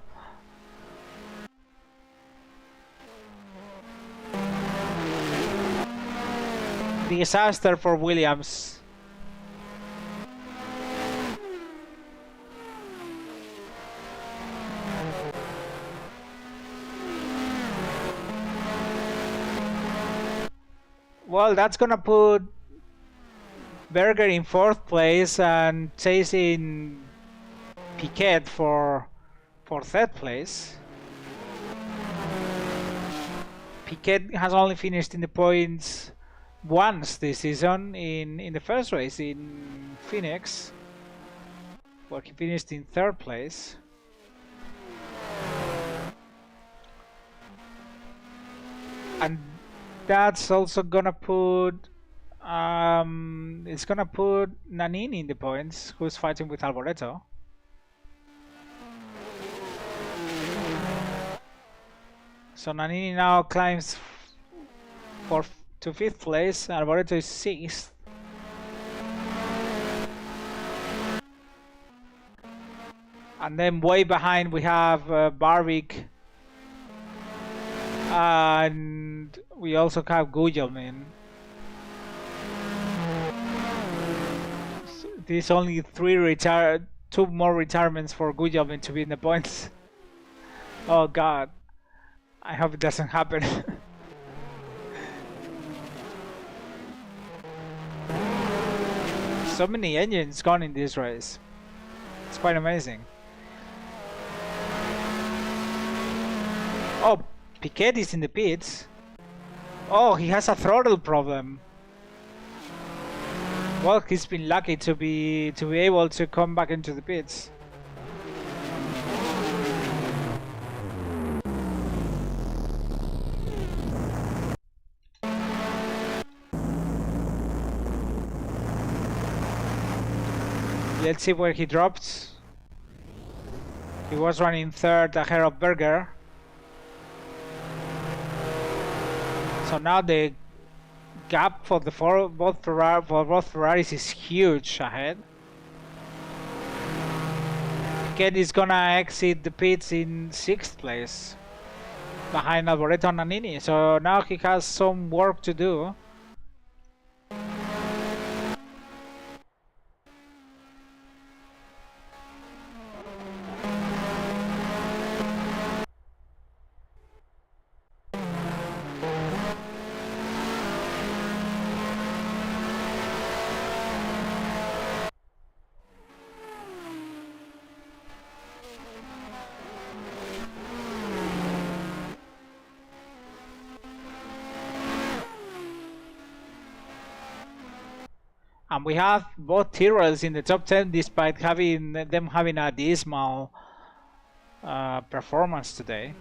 Disaster for Williams. Well, that's gonna put Berger in 4th place and chasing Piquet for 3rd place. Piquet has only finished in the points once this season, in the first race in Phoenix, where he finished in 3rd place. And that's also gonna put it's gonna put Nannini in the points, who's fighting with Alboreto. So Nannini now climbs to 5th place, Alboreto is 6th. And then way behind we have Barvik, and we also have Gugelmin. So there's only 2 more retirements for Gugelmin to be in the points. Oh god, I hope it doesn't happen. So many engines gone in this race. It's quite amazing. Oh, Piquet is in the pits. Oh, he has a throttle problem. Well, he's been lucky to be able to come back into the pits. Let's see where he dropped. He was running third ahead of Berger. So now the gap for the both Ferraris is huge ahead. Piquet is gonna exit the pits in 6th place behind Alboreto and Nannini. So now he has some work to do. And we have both Tyrrells in the top 10 despite having a dismal performance today.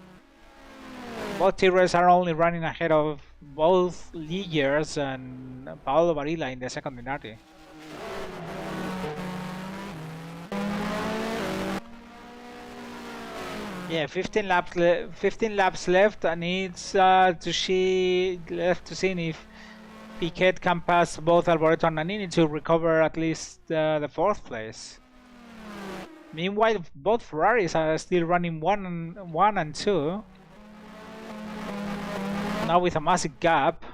Both Tyrrells are only running ahead of both Ligiers and Paolo Barilla in the second Minardi. Yeah, 15 laps left, and it's left to see if Piquet can pass both Alboreto and Nannini to recover at least the 4th place. Meanwhile, both Ferraris are still running 1 and 2. Now with a massive gap.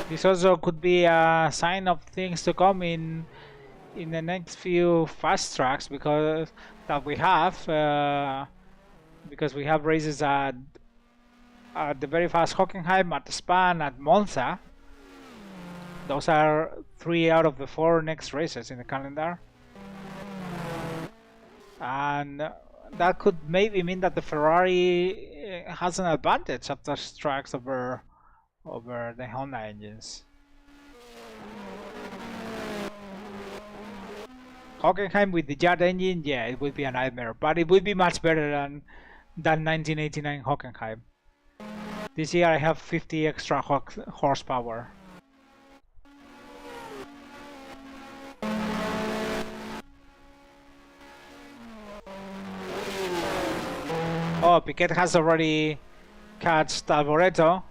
This also could be a sign of things to come in the next few fast tracks because we have races at the very fast Hockenheim, at Spa, at Monza. Those are 3 out of the 4 next races in the calendar, and that could maybe mean that the Ferrari has an advantage of those tracks over the Honda engines. Hockenheim with the jet engine, yeah, it would be a nightmare, but it would be much better than 1989 Hockenheim. This year I have 50 extra horsepower. Oh, Piquet has already catched Alboreto.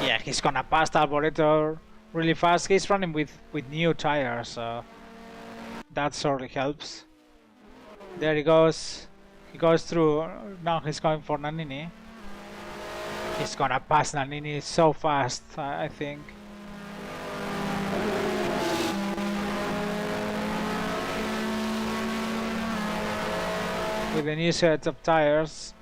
Yeah, he's gonna pass Alboreto really fast. He's running with new tires, so that certainly helps. There he goes. He goes through. Now he's going for Nannini. He's gonna pass Nannini so fast, I think. With the new set of tires.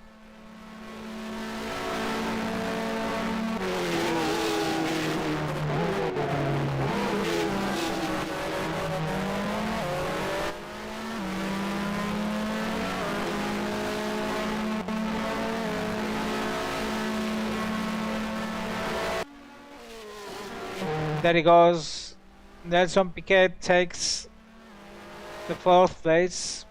There he goes. Nelson Piquet takes the 4th place.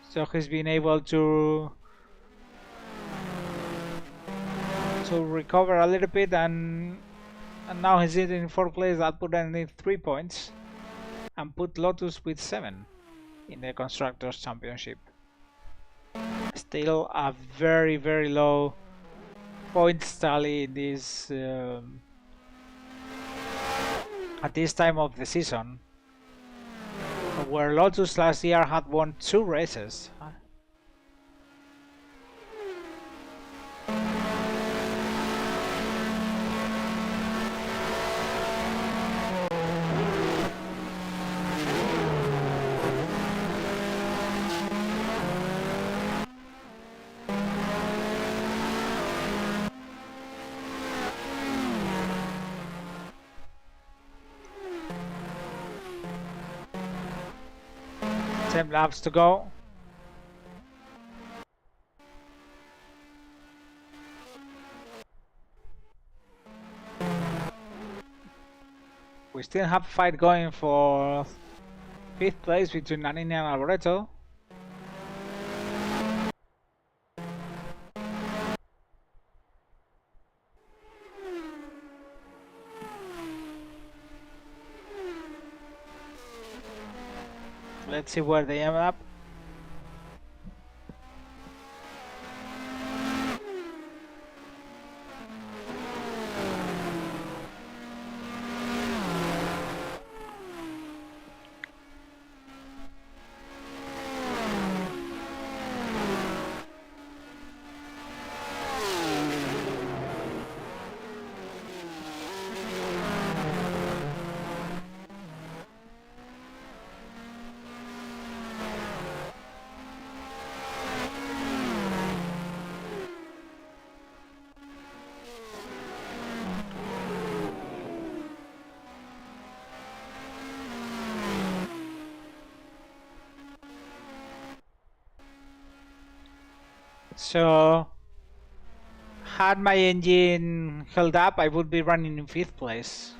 So he's been able to recover a little bit, and now he's in 4th place. That put him in 3 points and put Lotus with 7 in the Constructors' Championship. Still a very, very low points tally in this at this time of the season, where Lotus last year had won 2 races. Laps to go. We still have a fight going for 5th place between Nannini and Alboreto. Let's see where they end up. So, had my engine held up, I would be running in 5th place.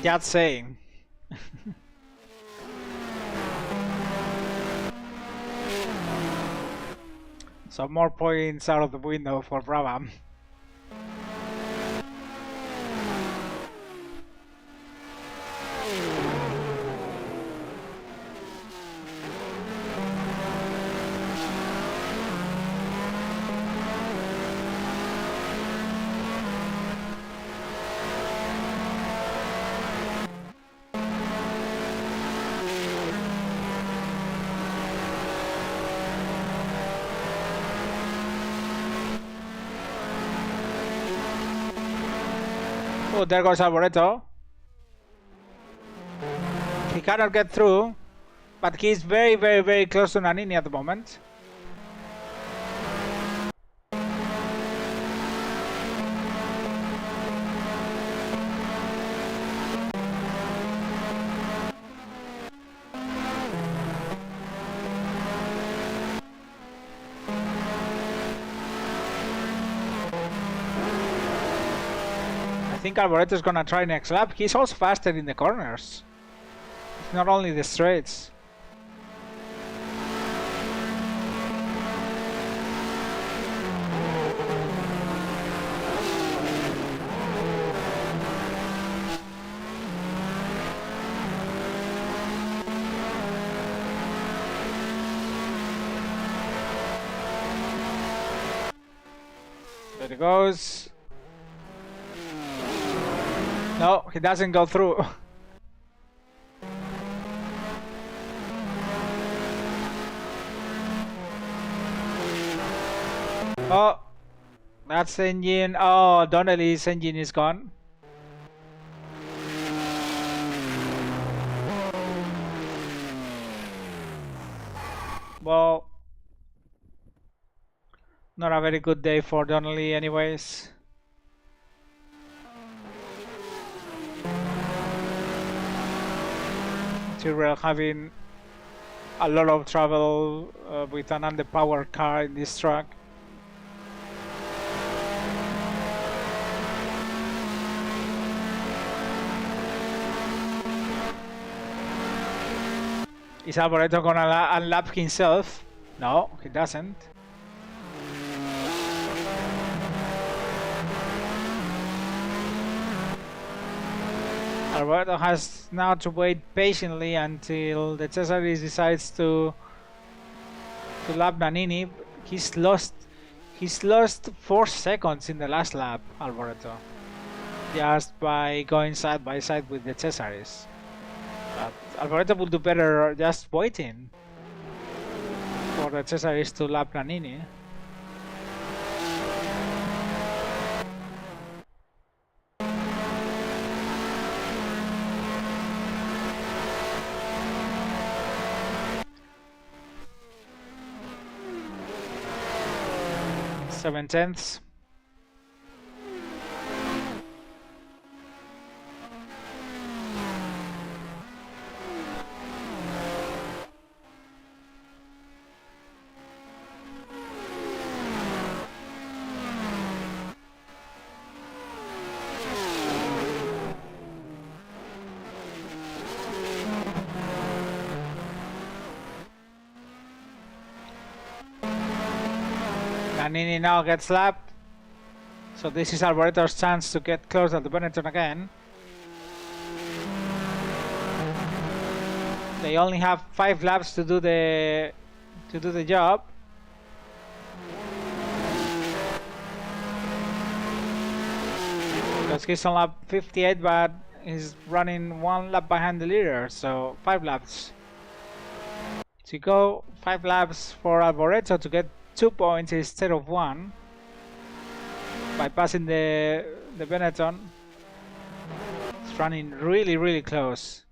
Just saying. Some more points out of the window for Brabham. Oh, there goes Alboreto. He cannot get through, but he's very, very, very close to Nannini at the moment. I think Alboreto is gonna try next lap. He's also faster in the corners. It's not only the straights. There he goes. No, he doesn't go through. Oh, that's the engine. Oh, Donnelly's engine is gone. Well, not a very good day for Donnelly anyways. Tyrrell having a lot of trouble with an underpowered car in this track. Is Alboreto gonna unlap himself? No, he doesn't. Alboreto has now to wait patiently until the Cesaris decides to lap Nannini. He's lost 4 seconds in the last lap, Alboreto, just by going side by side with the Cesaris. But Alboreto will do better just waiting for the Cesaris to lap Nannini. Seven tenths. Nannini now gets lapped. So this is Alboreto's chance to get closer to Benetton again. They only have 5 laps to do the job. Because he's on lap 58, but he's running 1 lap behind the leader, so 5 laps. To go 5 laps for Alboreto to get 2 points instead of 1 by passing the Benetton. It's running really, really close.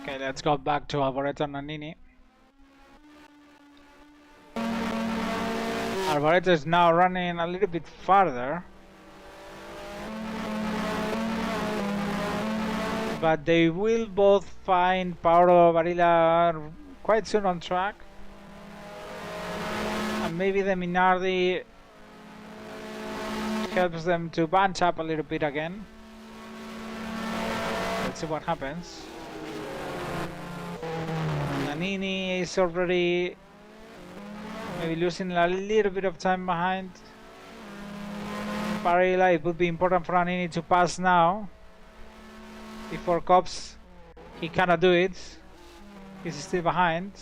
Okay, let's go back to Alboreto and Nannini. Alboreto is now running a little bit farther. But they will both find Paolo Barilla quite soon on track. And maybe the Minardi helps them to bunch up a little bit again. Let's see what happens. Nannini is already maybe losing a little bit of time behind Barilla. It would be important for Nannini to pass now. Before Cops, he cannot do it. He's still behind.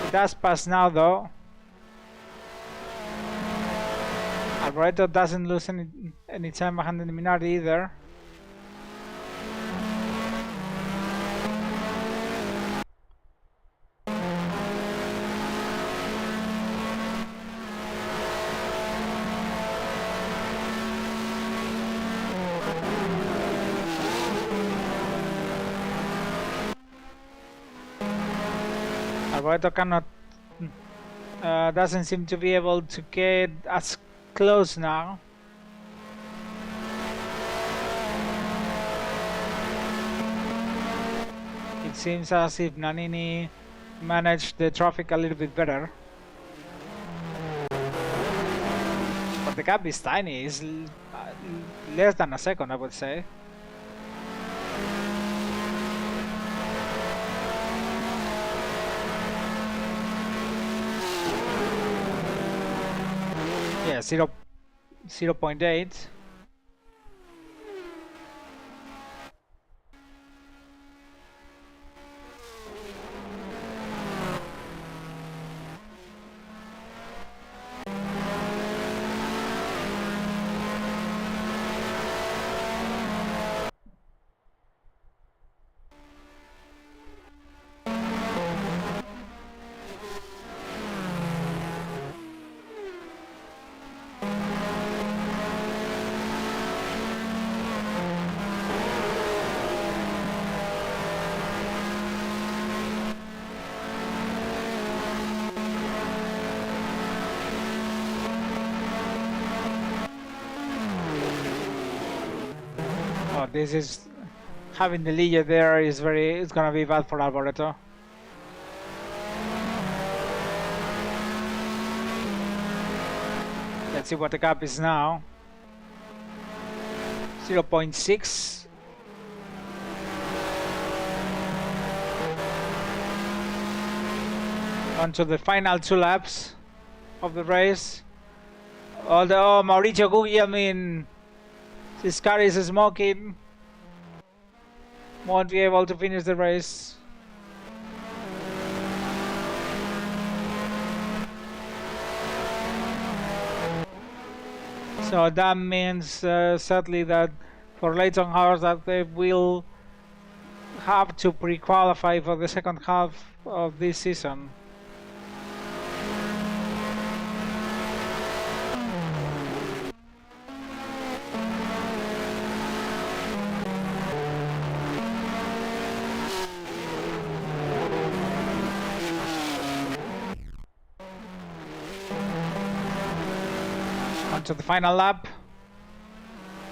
He does pass now though. Alboreto doesn't lose any time behind the Minardi either. Alboreto cannot, doesn't seem to be able to get as close now. It seems as if Nannini managed the traffic a little bit better. But the gap is tiny, it's less than a second, I would say. Yeah, 0.8. This is having the lead there is it's gonna be bad for Alboreto. Let's see what the gap is now. 0.6. On to the final 2 laps of the race. Although Mauricio Guglielmin, his car is smoking, won't be able to finish the race. So that means sadly that for Leighton House that they will have to pre-qualify for the second half of this season. Onto the final lap.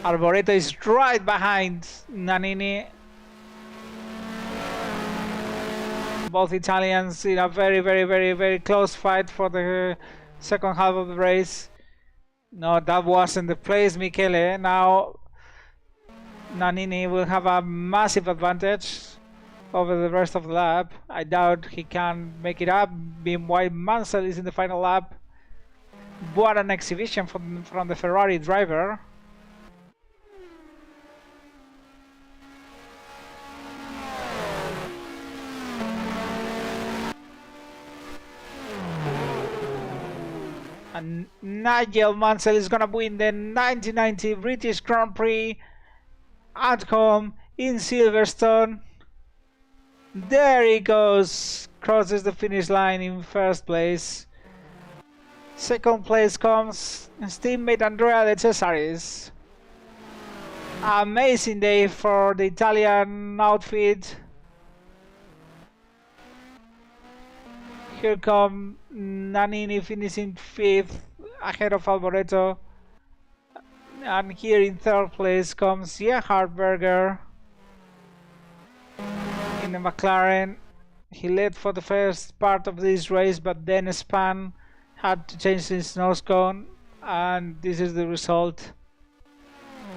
Arboreto is right behind Nannini. Both Italians in a very close fight for the second half of the race. No, that wasn't the place, Michele. Now Nannini will have a massive advantage over the rest of the lap. I doubt he can make it up. Meanwhile, Mansell is in the final lap. What an exhibition from the Ferrari driver. And Nigel Mansell is gonna win the 1990 British Grand Prix at home in Silverstone. There he goes, crosses the finish line in first place. Second place comes his teammate Andrea De Cesaris. Amazing day for the Italian outfit. Here come Nannini finishing 5th ahead of Alboreto. And here in 3rd place comes Gerhard Berger in the McLaren. He led for the first part of this race, but then Span had to change his nose cone, and this is the result.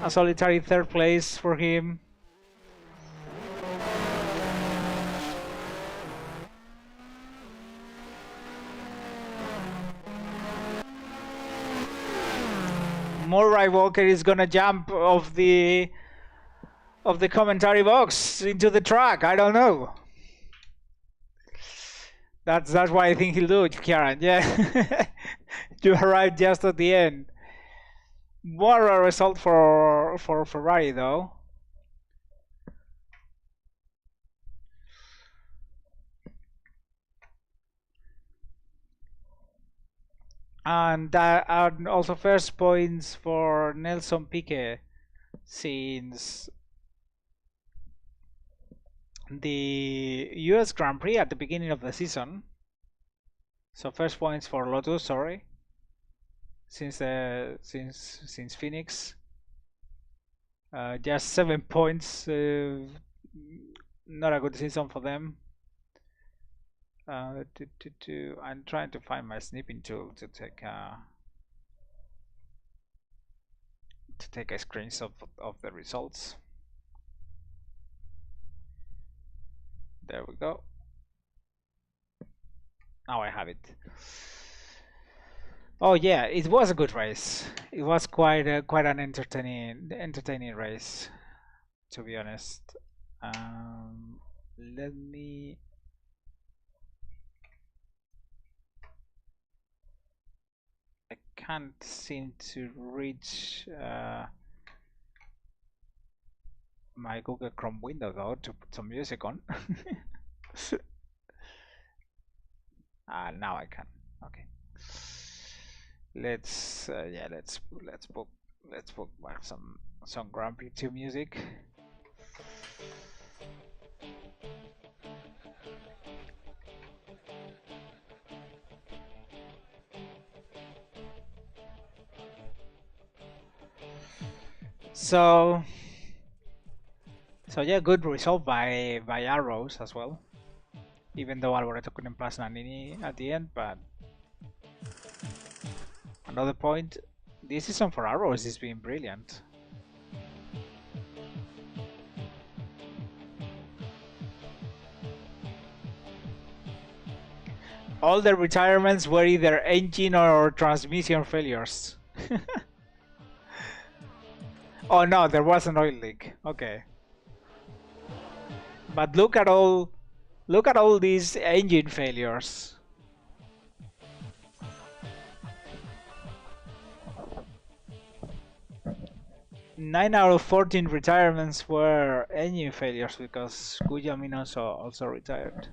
A solitary 3rd place for him. Murray Walker is gonna jump off the commentary box into the track. I don't know. That's what I think he'll do, Kieran. Yeah, you arrived just at the end. What a result for Ferrari, though. And also first points for Nelson Piquet since the US Grand Prix at the beginning of the season. So first points for Lotus, sorry, since Phoenix. Just 7 points. Not a good season for them. I'm trying to find my snipping tool to take a screenshot of the results. There we go. Now I have it. Oh yeah, it was a good race. It was quite an entertaining race, to be honest. Let me. I can't seem to reach my Google Chrome window though to put some music on. Now I can. Okay. Let's book back some Grand Prix 2 music. So yeah, good result by Arrows as well. Even though Alboreto couldn't pass Nannini at the end, but another point. This season for Arrows is being brilliant. All the retirements were either engine or transmission failures. Oh no, there was an oil leak. Okay. But look at all these engine failures. 9 out of 14 retirements were engine failures because Guillaumin also retired.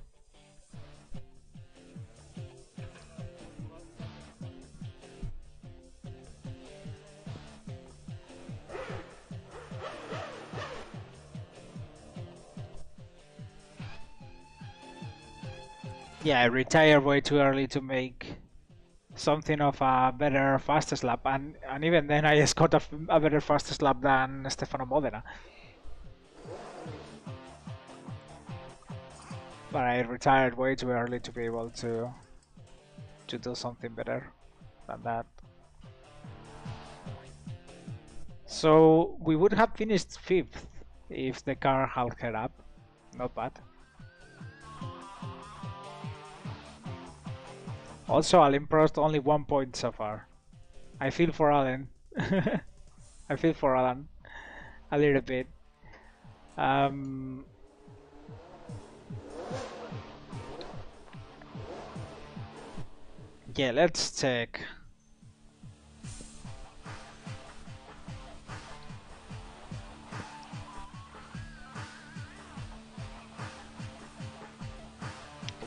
Yeah, I retired way too early to make something of a better fastest lap, and even then I just got a better fastest lap than Stefano Modena. But I retired way too early to be able to do something better than that. So we would have finished 5th if the car had head up. Not bad. Also, Alain Prost only 1 point so far. I feel for Alain. I feel for Alan a little bit. Yeah, let's check.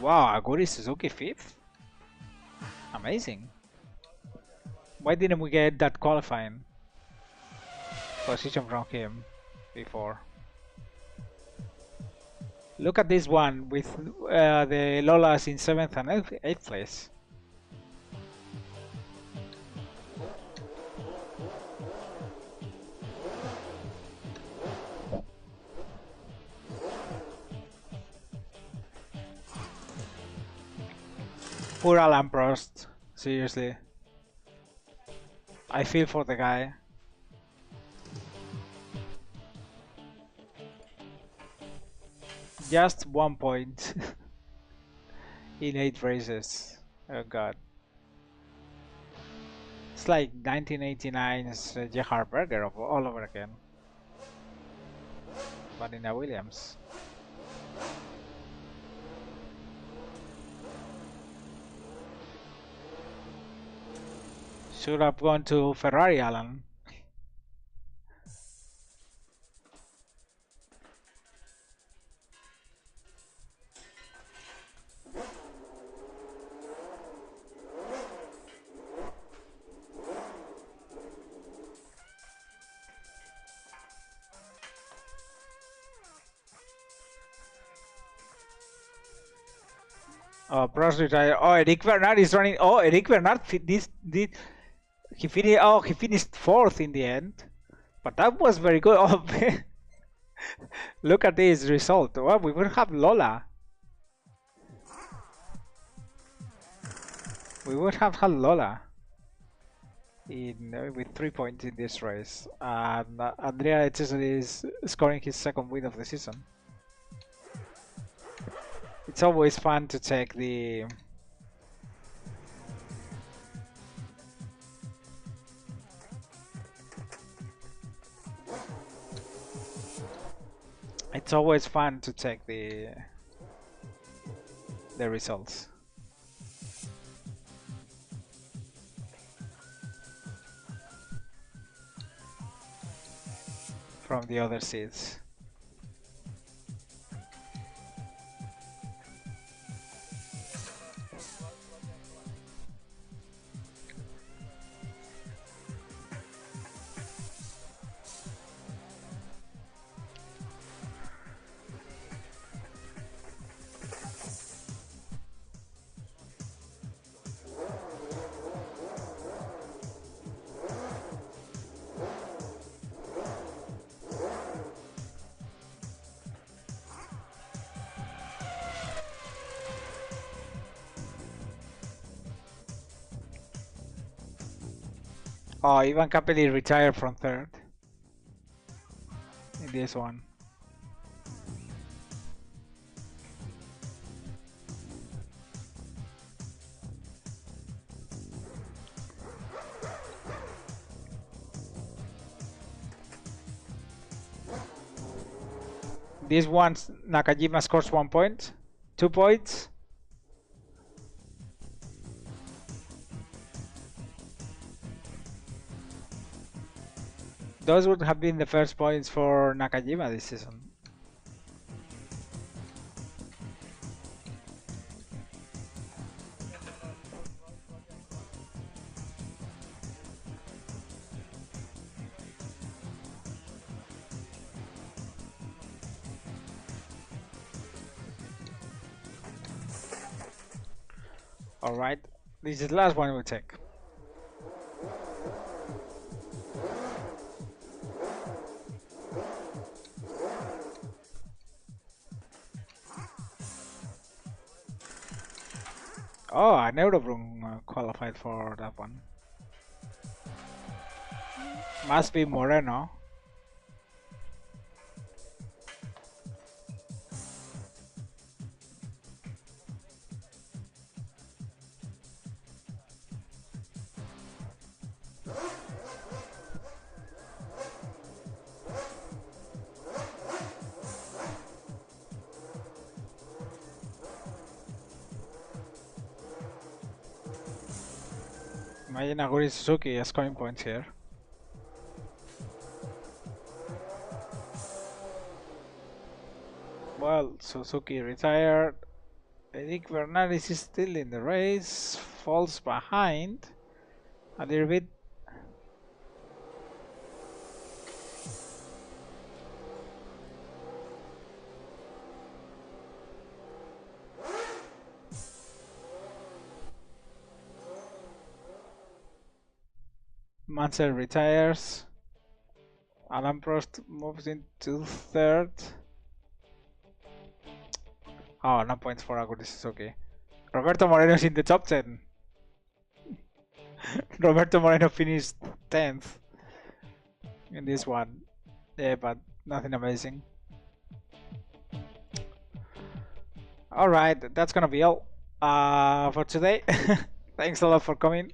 Wow, Aguri Suzuki 5th? Amazing. Why didn't we get that qualifying position from him before? Look at this one with the Lolas in 7th and 8th place. Poor Alan Prost, seriously. I feel for the guy. Just 1 point in 8 races. Oh god. It's like 1989's Gerhard Berger all over again. But in a Williams. Should have gone to Ferrari, Alan. Oh, Prost retired. Oh, Eric Bernard is running. Oh, Eric Bernard he finished. Oh, he finished 4th in the end. But that was very good. Oh, look at this result. Well, we will have Lola. We would have had Lola with 3 points in this race. And Andrea Cesare is scoring his 2nd win of the season. It's always fun to take the results from the other seats. Oh, Ivan Capelli retired from 3rd in this one. This one, Nakajima scores 1 point, 2 points. Those would have been the first points for Nakajima this season. Alright, this is the last one we take. Oh, I never qualified for that one. Must be Moreno. Imagine Aguri Suzuki scoring points here. Well, Suzuki retired. Eric Bernardis is still in the race. Falls behind a little bit. Mansell retires. Alan Prost moves into third. Oh, no points for Aguri Suzuki. Roberto Moreno is in the top 10. Roberto Moreno finished 10th in this one. Yeah, but nothing amazing. Alright, that's gonna be all for today. Thanks a lot for coming.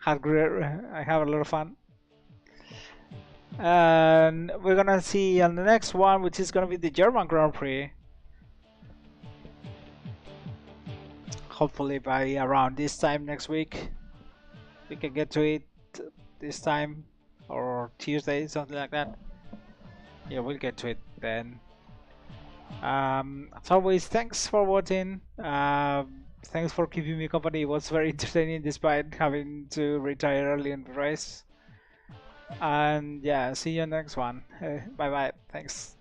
I have a lot of fun. And we're gonna see on the next one, which is gonna be the German Grand Prix. Hopefully by around this time next week we can get to it this time, or Tuesday, something like that. Yeah, we'll get to it then. As always, thanks for watching. Thanks for keeping me company. It was very entertaining despite having to retire early in the race. And yeah, see you next one. Bye bye. Thanks.